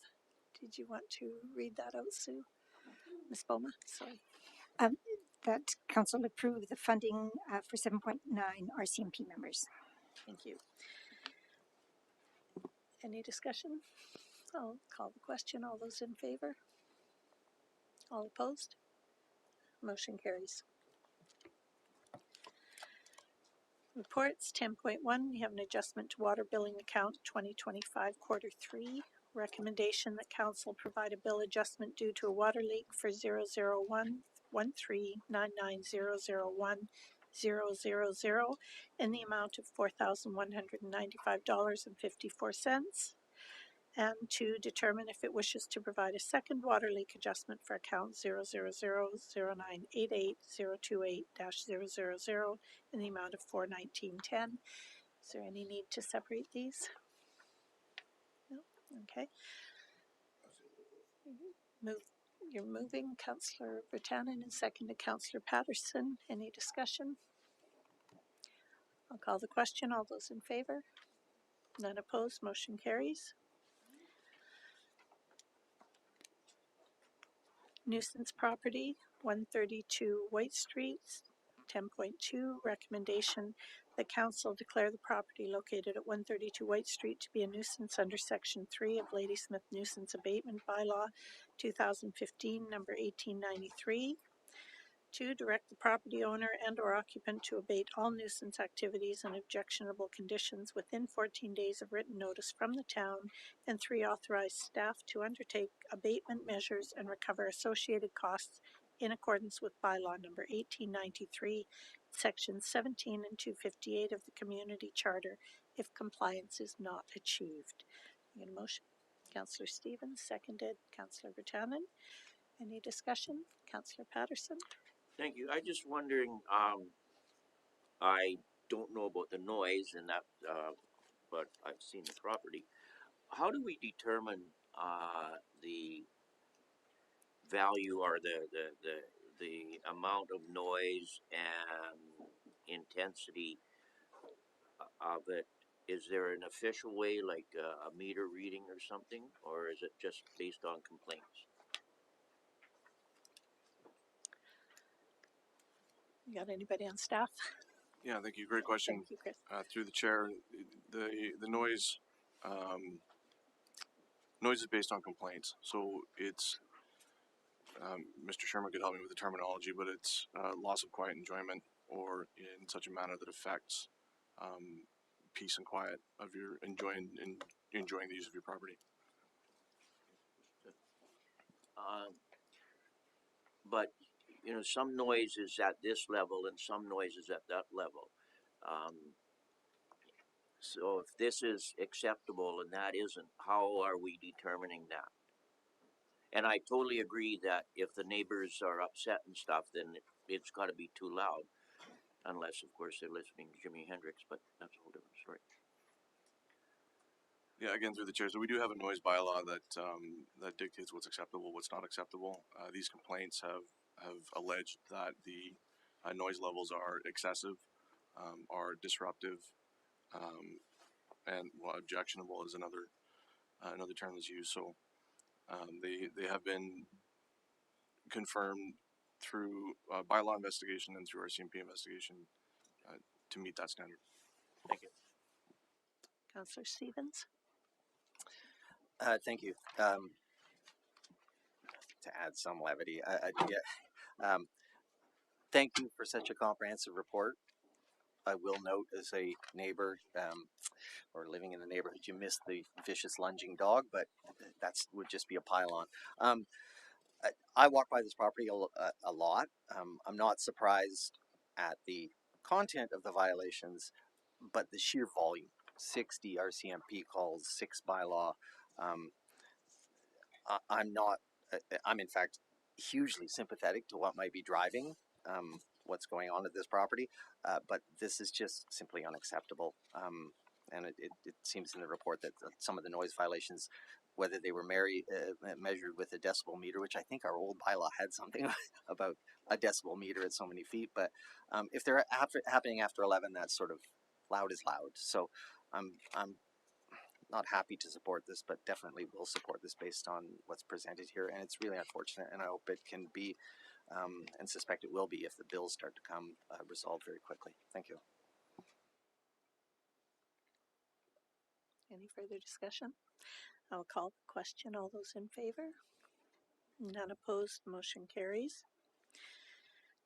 Did you want to read that out, Sue? Ms. Boma? Sorry. That council approve the funding for 7.9 RCMP members. Thank you. Any discussion? I'll call the question. All those in favor? All opposed? Motion carries. Reports 10.1, we have an adjustment to water billing account 2025 quarter 3. Recommendation that council provide a bill adjustment due to a water leak for 0011399001000 in the amount of $4,195.54. And to determine if it wishes to provide a second water leak adjustment for account 0000988-028-000 in the amount of $419.10. Is there any need to separate these? No? Okay. You're moving, Councillor Bertanen, and seconded Councillor Patterson. Any discussion? I'll call the question. All those in favor? None opposed. Motion carries. Nuisance property, 132 White Street, 10.2, recommendation that council declare the property located at 132 White Street to be a nuisance under section 3 of Ladysmith Nuisance Abatement Bylaw 2015, number 1893. 2, direct the property owner and or occupant to abate all nuisance activities and objectionable conditions within 14 days of written notice from the town. And 3, authorize staff to undertake abatement measures and recover associated costs in accordance with bylaw number 1893, sections 17 and 258 of the community charter if compliance is not achieved. I get a motion? Councillor Stevens, seconded Councillor Bertanen. Any discussion? Councillor Patterson? Thank you. I just wondering, I don't know about the noise and that, but I've seen the property. How do we determine the value or the amount of noise and intensity of it? Is there an official way, like a meter reading or something, or is it just based on complaints? You got anybody on staff? Yeah, thank you. Great question. Thank you, Chris. Through the chair, the noise noise is based on complaints. So it's Mr. Sherman could help me with the terminology, but it's loss of quiet enjoyment, or in such a manner that affects peace and quiet of your enjoying the use of your property. But you know, some noise is at this level and some noise is at that level. So if this is acceptable and that isn't, how are we determining that? And I totally agree that if the neighbors are upset and stuff, then it's got to be too loud, unless of course they're listening to Jimi Hendrix, but that's a whole different story. Yeah, again, through the chair. So we do have a noise bylaw that that dictates what's acceptable, what's not acceptable. These complaints have alleged that the noise levels are excessive, are disruptive, and objectionable is another term that's used. So they have been confirmed through bylaw investigation and through our CMP investigation to meet that standard. Thank you. Councillor Stevens? Thank you. To add some levity, thank you for such a comprehensive report. I will note as a neighbor, or living in the neighborhood, you miss the vicious lunging dog, but that's would just be a pile on. I walk by this property a lot. I'm not surprised at the content of the violations, but the sheer volume. 60 RCMP calls, 6 bylaw. I'm not, I'm in fact hugely sympathetic to what might be driving what's going on at this property, but this is just simply unacceptable. And it seems in the report that some of the noise violations, whether they were measured with a decibel meter, which I think our old bylaw had something about a decibel meter at so many feet, but if they're happening after 11, that's sort of loud is loud. So I'm not happy to support this, but definitely will support this based on what's presented here. And it's really unfortunate, and I hope it can be, and suspect it will be if the bills start to come, resolved very quickly. Thank you. Any further discussion? I'll call the question. All those in favor? None opposed, motion carries.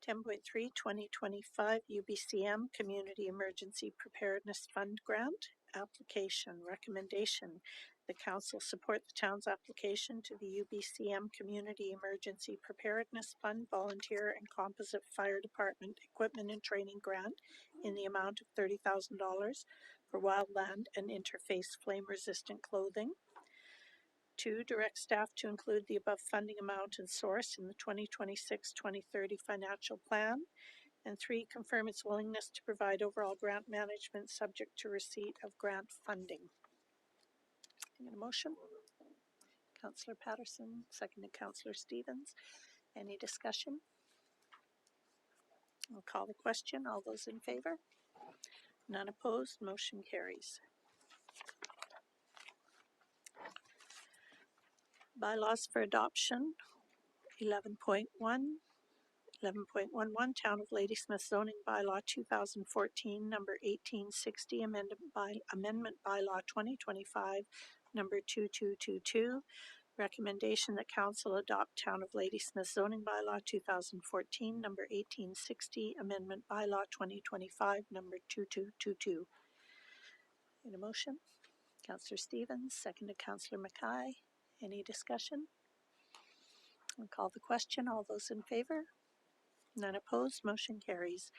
10.3, 2025 UBCM Community Emergency Preparedness Fund Grant Application. Recommendation. The Council support the town's application to the UBCM Community Emergency Preparedness Fund Volunteer and Composite Fire Department Equipment and Training Grant in the amount of $30,000 for wildland and interface flame-resistant clothing. 2, direct staff to include the above funding amount and source in the 2026-2030 financial plan. And 3, confirm its willingness to provide overall grant management subject to receipt of grant funding. Can I get a motion? Councillor Patterson, seconded Councillor Stevens. Any discussion? I'll call the question. All those in favor? None opposed, motion carries. Bylaws for adoption. 11.1, 11.11, Town of Ladysmith Zoning Bylaw 2014, number 1860, Amendment Bylaw 2025, number 2222. Recommendation that Council adopt Town of Ladysmith Zoning Bylaw 2014, number 1860, Amendment Bylaw 2025, number 2222. In a motion? Councillor Stevens, seconded Councillor Mackay. Any discussion? I'll call the question. All those in favor? None opposed, motion carries.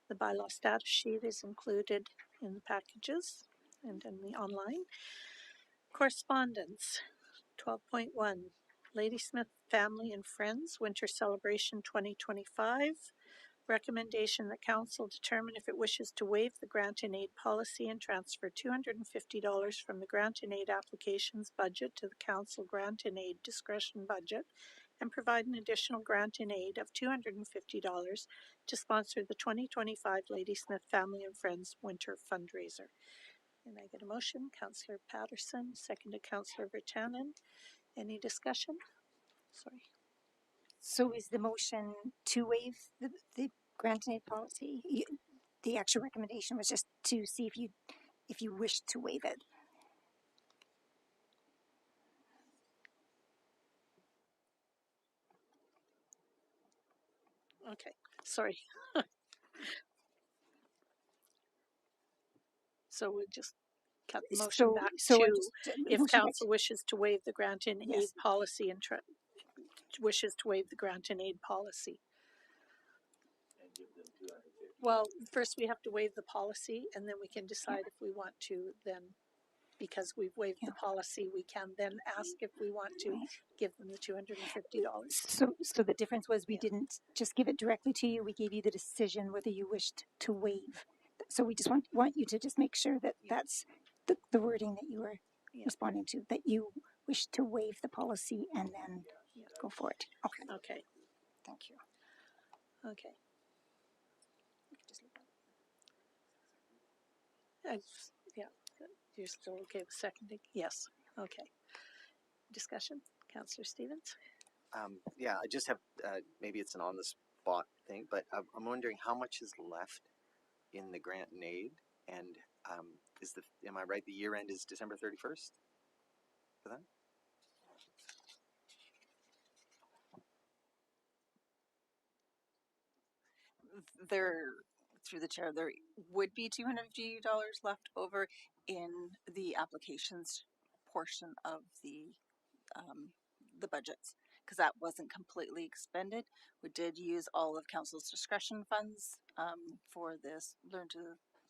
The bylaw status sheet is included in the packages and in the online. Correspondence. 12.1, Ladysmith Family and Friends Winter Celebration 2025. Recommendation that Council determine if it wishes to waive the grant and aid policy and transfer $250 from the grant and aid applications budget to the Council grant and aid discretion budget and provide an additional grant and aid of $250 to sponsor the 2025 Ladysmith Family and Friends Winter Fundraiser. And I get a motion. Councillor Patterson, seconded Councillor Virtanen. Any discussion? Sorry. So is the motion to waive the grant and aid policy? The actual recommendation was just to see if you wish to waive it. Okay, sorry. So we'll just cut the motion back to if Council wishes to waive the grant and aid policy and wishes to waive the grant and aid policy. Well, first we have to waive the policy and then we can decide if we want to then, because we've waived the policy, we can then ask if we want to give them the $250. So the difference was we didn't just give it directly to you, we gave you the decision whether you wished to waive. So we just want you to just make sure that that's the wording that you were responding to, that you wish to waive the policy and then go for it. Okay. Okay. Thank you. Okay. Yeah, you're still okay with seconding? Yes. Okay. Discussion, Councillor Stevens? Yeah, I just have, maybe it's an on the spot thing, but I'm wondering how much is left in the grant and aid, and am I right, the year end is December 31st for that? through the chair, there would be $250 left over in the applications portion of the budgets, because that wasn't completely expended. We did use all of council's discretion funds for this Learn to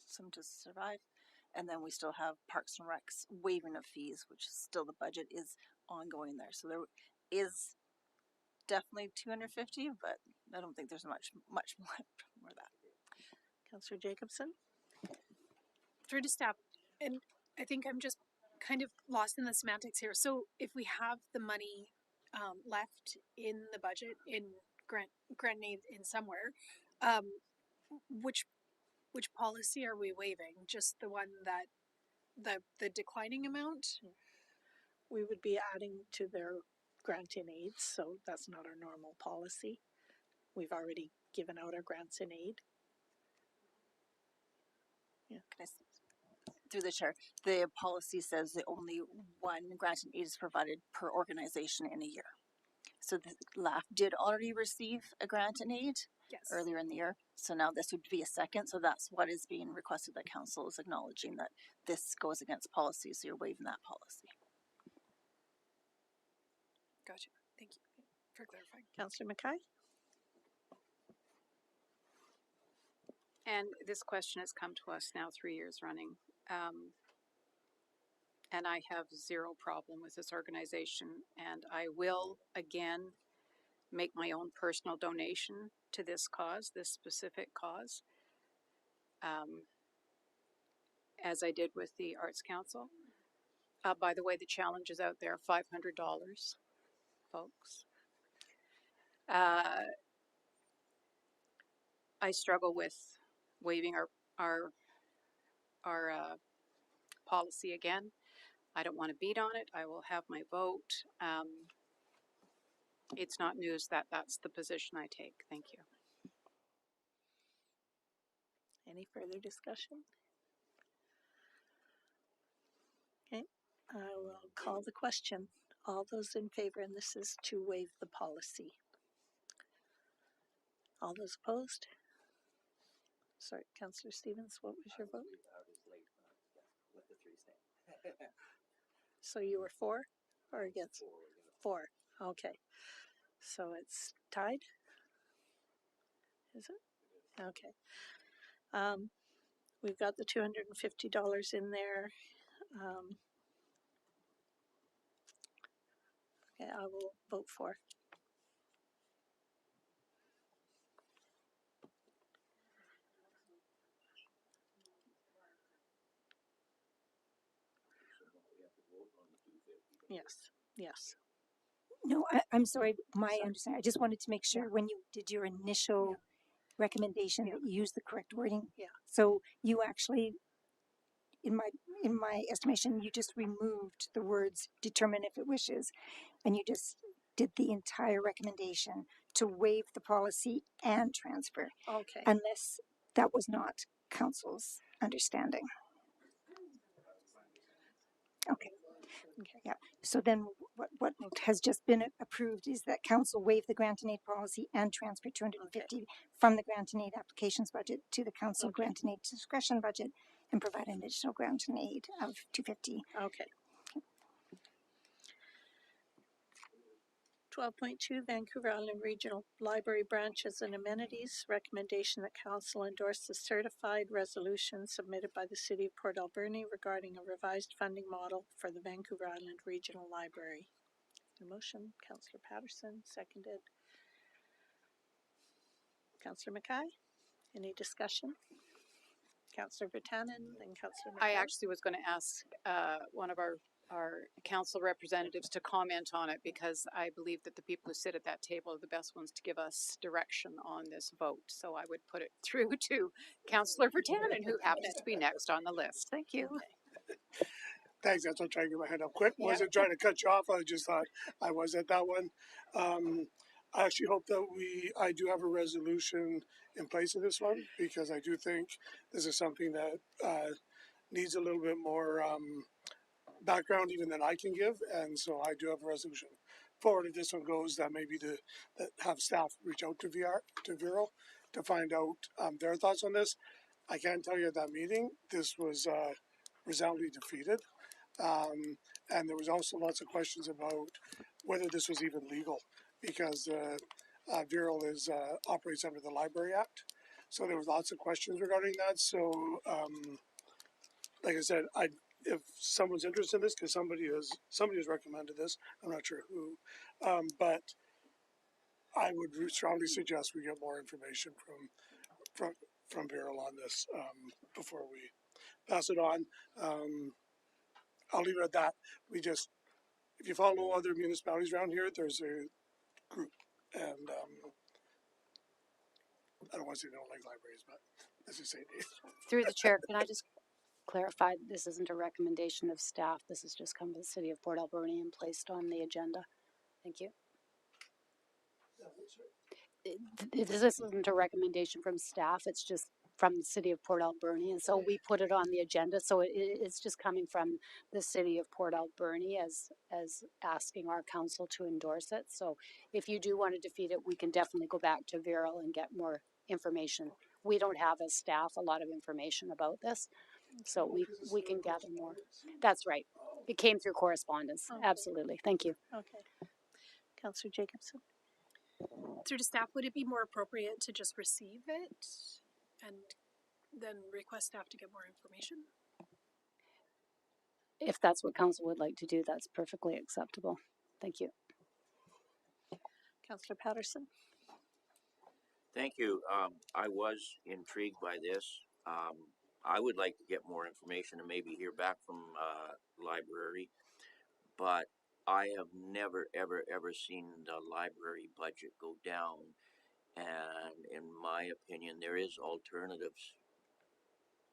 Swim to Survive. And then we still have Parks and Recs waiving of fees, which is still the budget is ongoing there. So there is definitely 250, but I don't think there's much left more of that. Councillor Jacobson? Through to staff, and I think I'm just kind of lost in the semantics here. So if we have the money left in the budget in grant aid in somewhere, which policy are we waiving? Just the one that the declining amount? We would be adding to their grant in aids, so that's not our normal policy. We've already given out our grants in aid. Yeah. Through the chair, the policy says that only one grant and aid is provided per organization in a year. So the LAF did already receive a grant and aid earlier in the year. So now this would be a second. So that's what is being requested that council is acknowledging that this goes against policy. So you're waiving that policy. Gotcha. Thank you for clarifying. Councillor Mackay? And this question has come to us now 3 years running. And I have zero problem with this organization. And I will, again, make my own personal donation to this cause, this specific cause, as I did with the Arts Council. By the way, the challenge is out there, $500, folks. I struggle with waiving our policy again. I don't want to beat on it. I will have my vote. It's not news that that's the position I take. Thank you. Any further discussion? Okay, I will call the question. All those in favor, and this is to waive the policy. All those opposed? Sorry, Councillor Stevens, what was your vote? So you were for or against? For. Okay. So it's tied? Is it? Okay. We've got the $250 in there. Okay, I will vote for. Yes, yes. No, I'm sorry, my understanding, I just wanted to make sure when you did your initial recommendation that you used the correct wording. Yeah. So you actually, in my estimation, you just removed the words determine if it wishes, and you just did the entire recommendation to waive the policy and transfer. Okay. Unless that was not council's understanding. Okay. Okay. Yeah. So then what has just been approved is that council waive the grant and aid policy and transfer 250 from the grant and aid applications budget to the council grant and aid discretion budget and provide an additional grant and aid of 250. Okay. 12.2 Vancouver Island Regional Library branches and amenities. Recommendation that council endorse the certified resolution submitted by the City of Port Alberni regarding a revised funding model for the Vancouver Island Regional Library. The motion, Councillor Patterson, seconded. Councillor Mackay, any discussion? Councillor Virtanen, then Councillor Mackay. I actually was going to ask one of our council representatives to comment on it, because I believe that the people who sit at that table are the best ones to give us direction on this vote. So I would put it through to Councillor Virtanen, who happens to be next on the list. Thank you. Okay. Thanks, that's what I'm trying to get my head up quick. Wasn't trying to cut you off, I just thought I was at that one. I actually hope that I do have a resolution in place of this one, because I do think this is something that needs a little bit more background even than I can give, and so I do have a resolution forward. If this one goes, that maybe that have staff reach out to Vero to find out their thoughts on this. I can tell you at that meeting, this was resoundingly defeated. And there was also lots of questions about whether this was even legal because Viral is operates under the Library Act. So there was lots of questions regarding that. So, like I said, if someone's interested in this, because somebody has recommended this, I'm not sure who, but I would strongly suggest we get more information from from Viral on this before we pass it on. I'll leave it at that. If you follow other municipalities around here, there's a group, and I don't want to say they don't like libraries, but as you say, Dave. Through the chair, can I just clarify, this isn't a recommendation of staff, this has just come to the city of Port Alberni and placed on the agenda. Thank you. This isn't a recommendation from staff, it's just from the city of Port Alberni, and so we put it on the agenda, so it's just coming from the city of Port Alberni as asking our council to endorse it. So if you do want to defeat it, we can definitely go back to Viral and get more information. We don't have as staff a lot of information about this, so we can gather more. That's right. It came through correspondence. Okay. Absolutely. Thank you. Okay. Councillor Jacobson. Through to staff, would it be more appropriate to just receive it and then request staff to get more information? If that's what council would like to do, that's perfectly acceptable. Thank you. Councillor Patterson. Thank you. I was intrigued by this. I would like to get more information and maybe hear back from library, but I have never, ever seen the library budget go down. And in my opinion, there is alternatives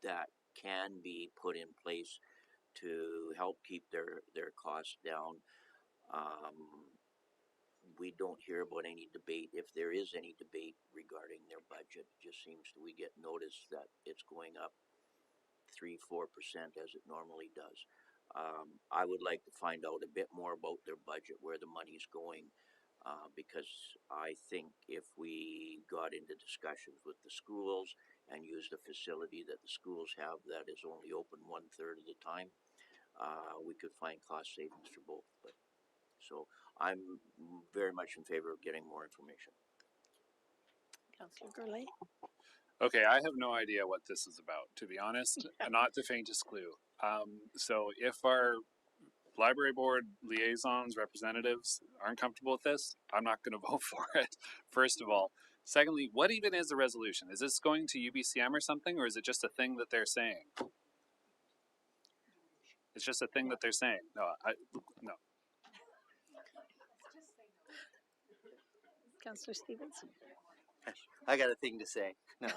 that can be put in place to help keep their costs down. We don't hear about any debate. If there is any debate regarding their budget, it just seems we get notice that it's going up 3-4% as it normally does. I would like to find out a bit more about their budget, where the money's going, because I think if we got into discussions with the schools and used the facility that the schools have that is only open 1/3 of the time, we could find cost savings for both. But so I'm very much in favor of getting more information. Councillor Gurley. Okay, I have no idea what this is about, to be honest, not the faintest clue. So if our library board liaisons, representatives aren't comfortable with this, I'm not going to vote for it, first of all. Secondly, what even is a resolution? Is this going to UBCM or something, or is it just a thing that they're saying? It's just a thing that they're saying. No. Councillor Stevens. I got a thing to say. No.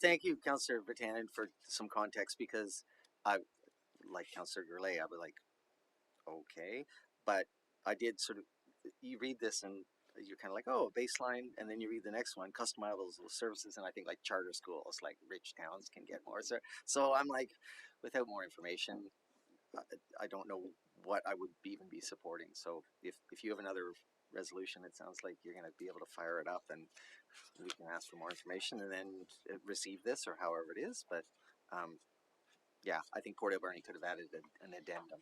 Thank you, Councillor Vatanen, for some context, because I, like Councillor Gurley, I was like, okay, but I did sort of. You read this and you're kind of like, oh, baseline, and then you read the next one, customizable services, and I think like charter schools, like rich towns can get more. So I'm like, without more information, I don't know what I would even be supporting. So if you have another resolution, it sounds like you're going to be able to fire it up, and we can ask for more information and then receive this or however it is. But yeah, I think Port Alberni could have added an addendum.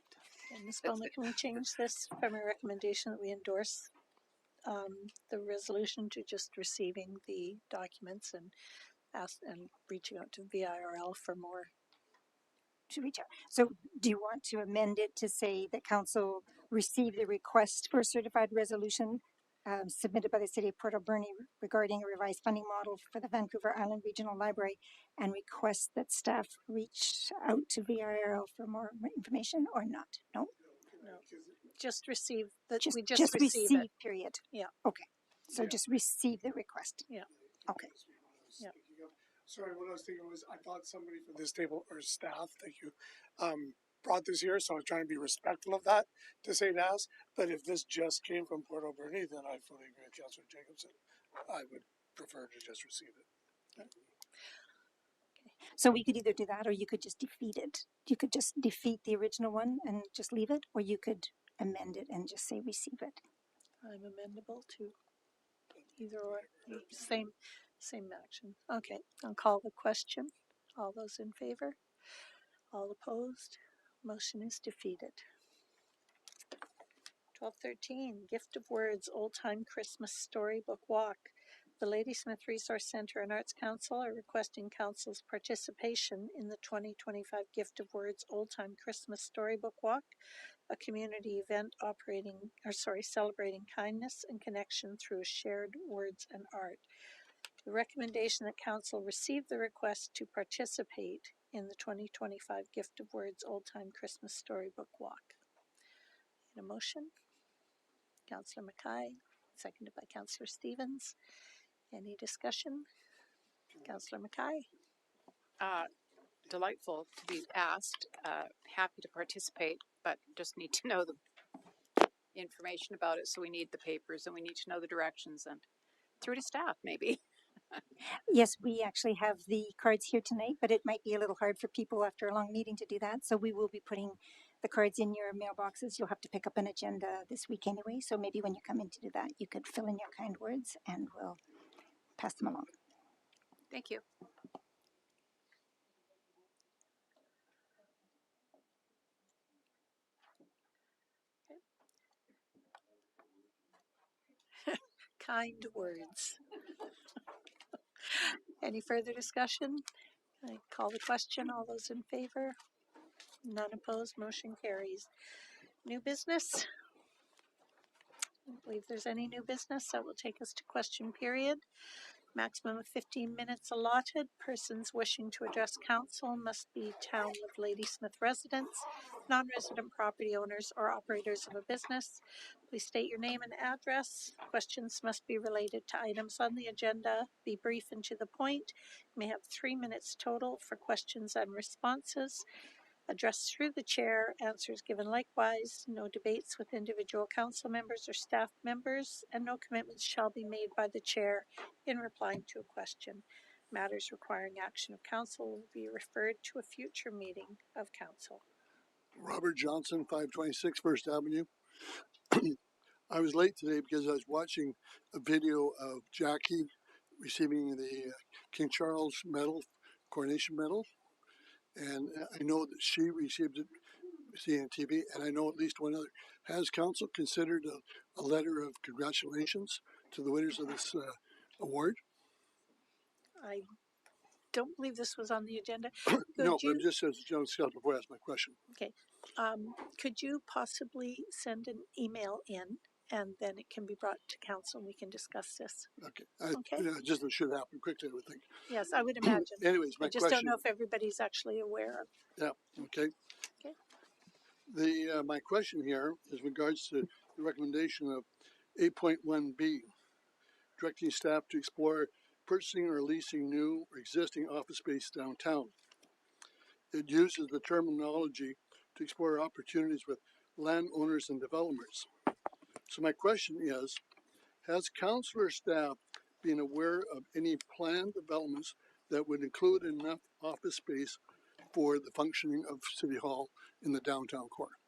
Ms. Bowman, can we change this from a recommendation that we endorse the resolution to just receiving the documents and reaching out to VIRL for more? To reach out. So do you want to amend it to say that council received the request for a certified resolution submitted by the city of Port Alberni regarding a revised funding model for the Vancouver Island Regional Library, and request that staff reach out to VIRL for more information, or not? No? No. Just receive that. Just, we just receive receive, it. period. Yeah. Okay. So Yeah. just receive the request. Yeah. Okay. Yeah. Sorry, what I was thinking was I thought somebody from this table or staff, thank you, brought this here, so I was trying to be respectful of that to say it as. But if this just came from Port Alberni, then I fully agree with Councillor Jacobson. I would prefer to just receive it. Okay. So we could either do that, or you could just defeat it. You could just defeat the original one and just leave it, or you could amend it and just say receive it. I'm amendable to either or. Same action. Okay, I'll call the question. All those in favor? All opposed? Motion is defeated. 1213, Gift of Words Old Time Christmas Storybook Walk. The Ladysmith Resource Center and Arts Council are requesting Council's participation in the 2025 Gift of Words Old Time Christmas Storybook Walk, a community event celebrating kindness and connection through shared words and art. The recommendation that Council receive the request to participate in the 2025 Gift of Words Old Time Christmas Storybook Walk. In a motion? Councillor Mackay, seconded by Councillor Stevens. Any discussion? Councillor Mackay. Delightful to be asked. Happy to participate, but just need to know the information about it. So we need the papers and we need to know the directions and through to staff maybe. Yes, we actually have the cards here tonight, but it might be a little hard for people after a long meeting to do that. So we will be putting the cards in your mailboxes. You'll have to pick up an agenda this week anyway. So maybe when you come in to do that, you could fill in your kind words and we'll pass them along. Thank you. Kind words. Any further discussion? I call the question. All those in favor? None opposed. Motion carries. New business? I don't believe there's any new business. That will take us to question period. Maximum of 15 minutes allotted. Persons wishing to address council must be Town of Ladysmith residents, non-resident property owners, or operators of a business. Please state your name and address. Questions must be related to items on the agenda. Be brief and to the point. You may have 3 minutes total for questions and responses. Addressed through the chair, answers given likewise, no debates with individual council members or staff members, and no commitments shall be made by the chair in replying to a question. Matters requiring action of council will be referred to a future meeting of council. Robert Johnson, 526 First Avenue. I was late today because I was watching a video of Jackie receiving the King Charles Medal, Coronation Medal, and I know that she received it seeing on TV, and I know at least one other. Has council considered a letter of congratulations to the winners of this award? I don't believe this was on the agenda. No, but I'm just as John Scott before I ask my question. Okay. Could you possibly send an email in and then it can be brought to council and we can discuss this? Okay. Okay. Just it should happen quickly, I would think. Yes, I would imagine. Anyways, my I just question. don't know if everybody's actually aware of. Yeah. Okay. Okay. My question here is regards to the recommendation of 8.1B, directing staff to explore purchasing or leasing new or existing office space downtown. It uses the terminology to explore opportunities with landowners and developers. So my question is, has council or staff been aware of any planned developments that would include enough office space for the functioning of City Hall in the downtown core?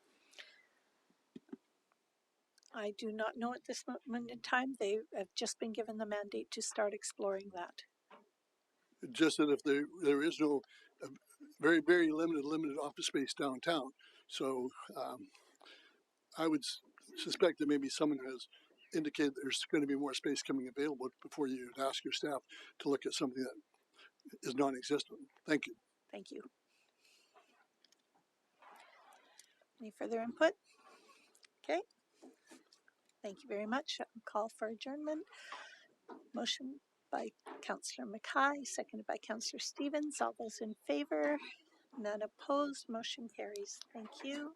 I do not know at this moment in time. They have just been given the mandate to start exploring that. Just that if there is no very, very limited office space downtown. So I would suspect that maybe someone has indicated there's going to be more space coming available before you ask your staff to look at something that is non-existent. Thank you. Thank you. Any further input? Okay. Thank you very much. Call for adjournment. Motion by Councillor Mackay, seconded by Councillor Stevens. All those in favor? None opposed. Motion carries. Thank you.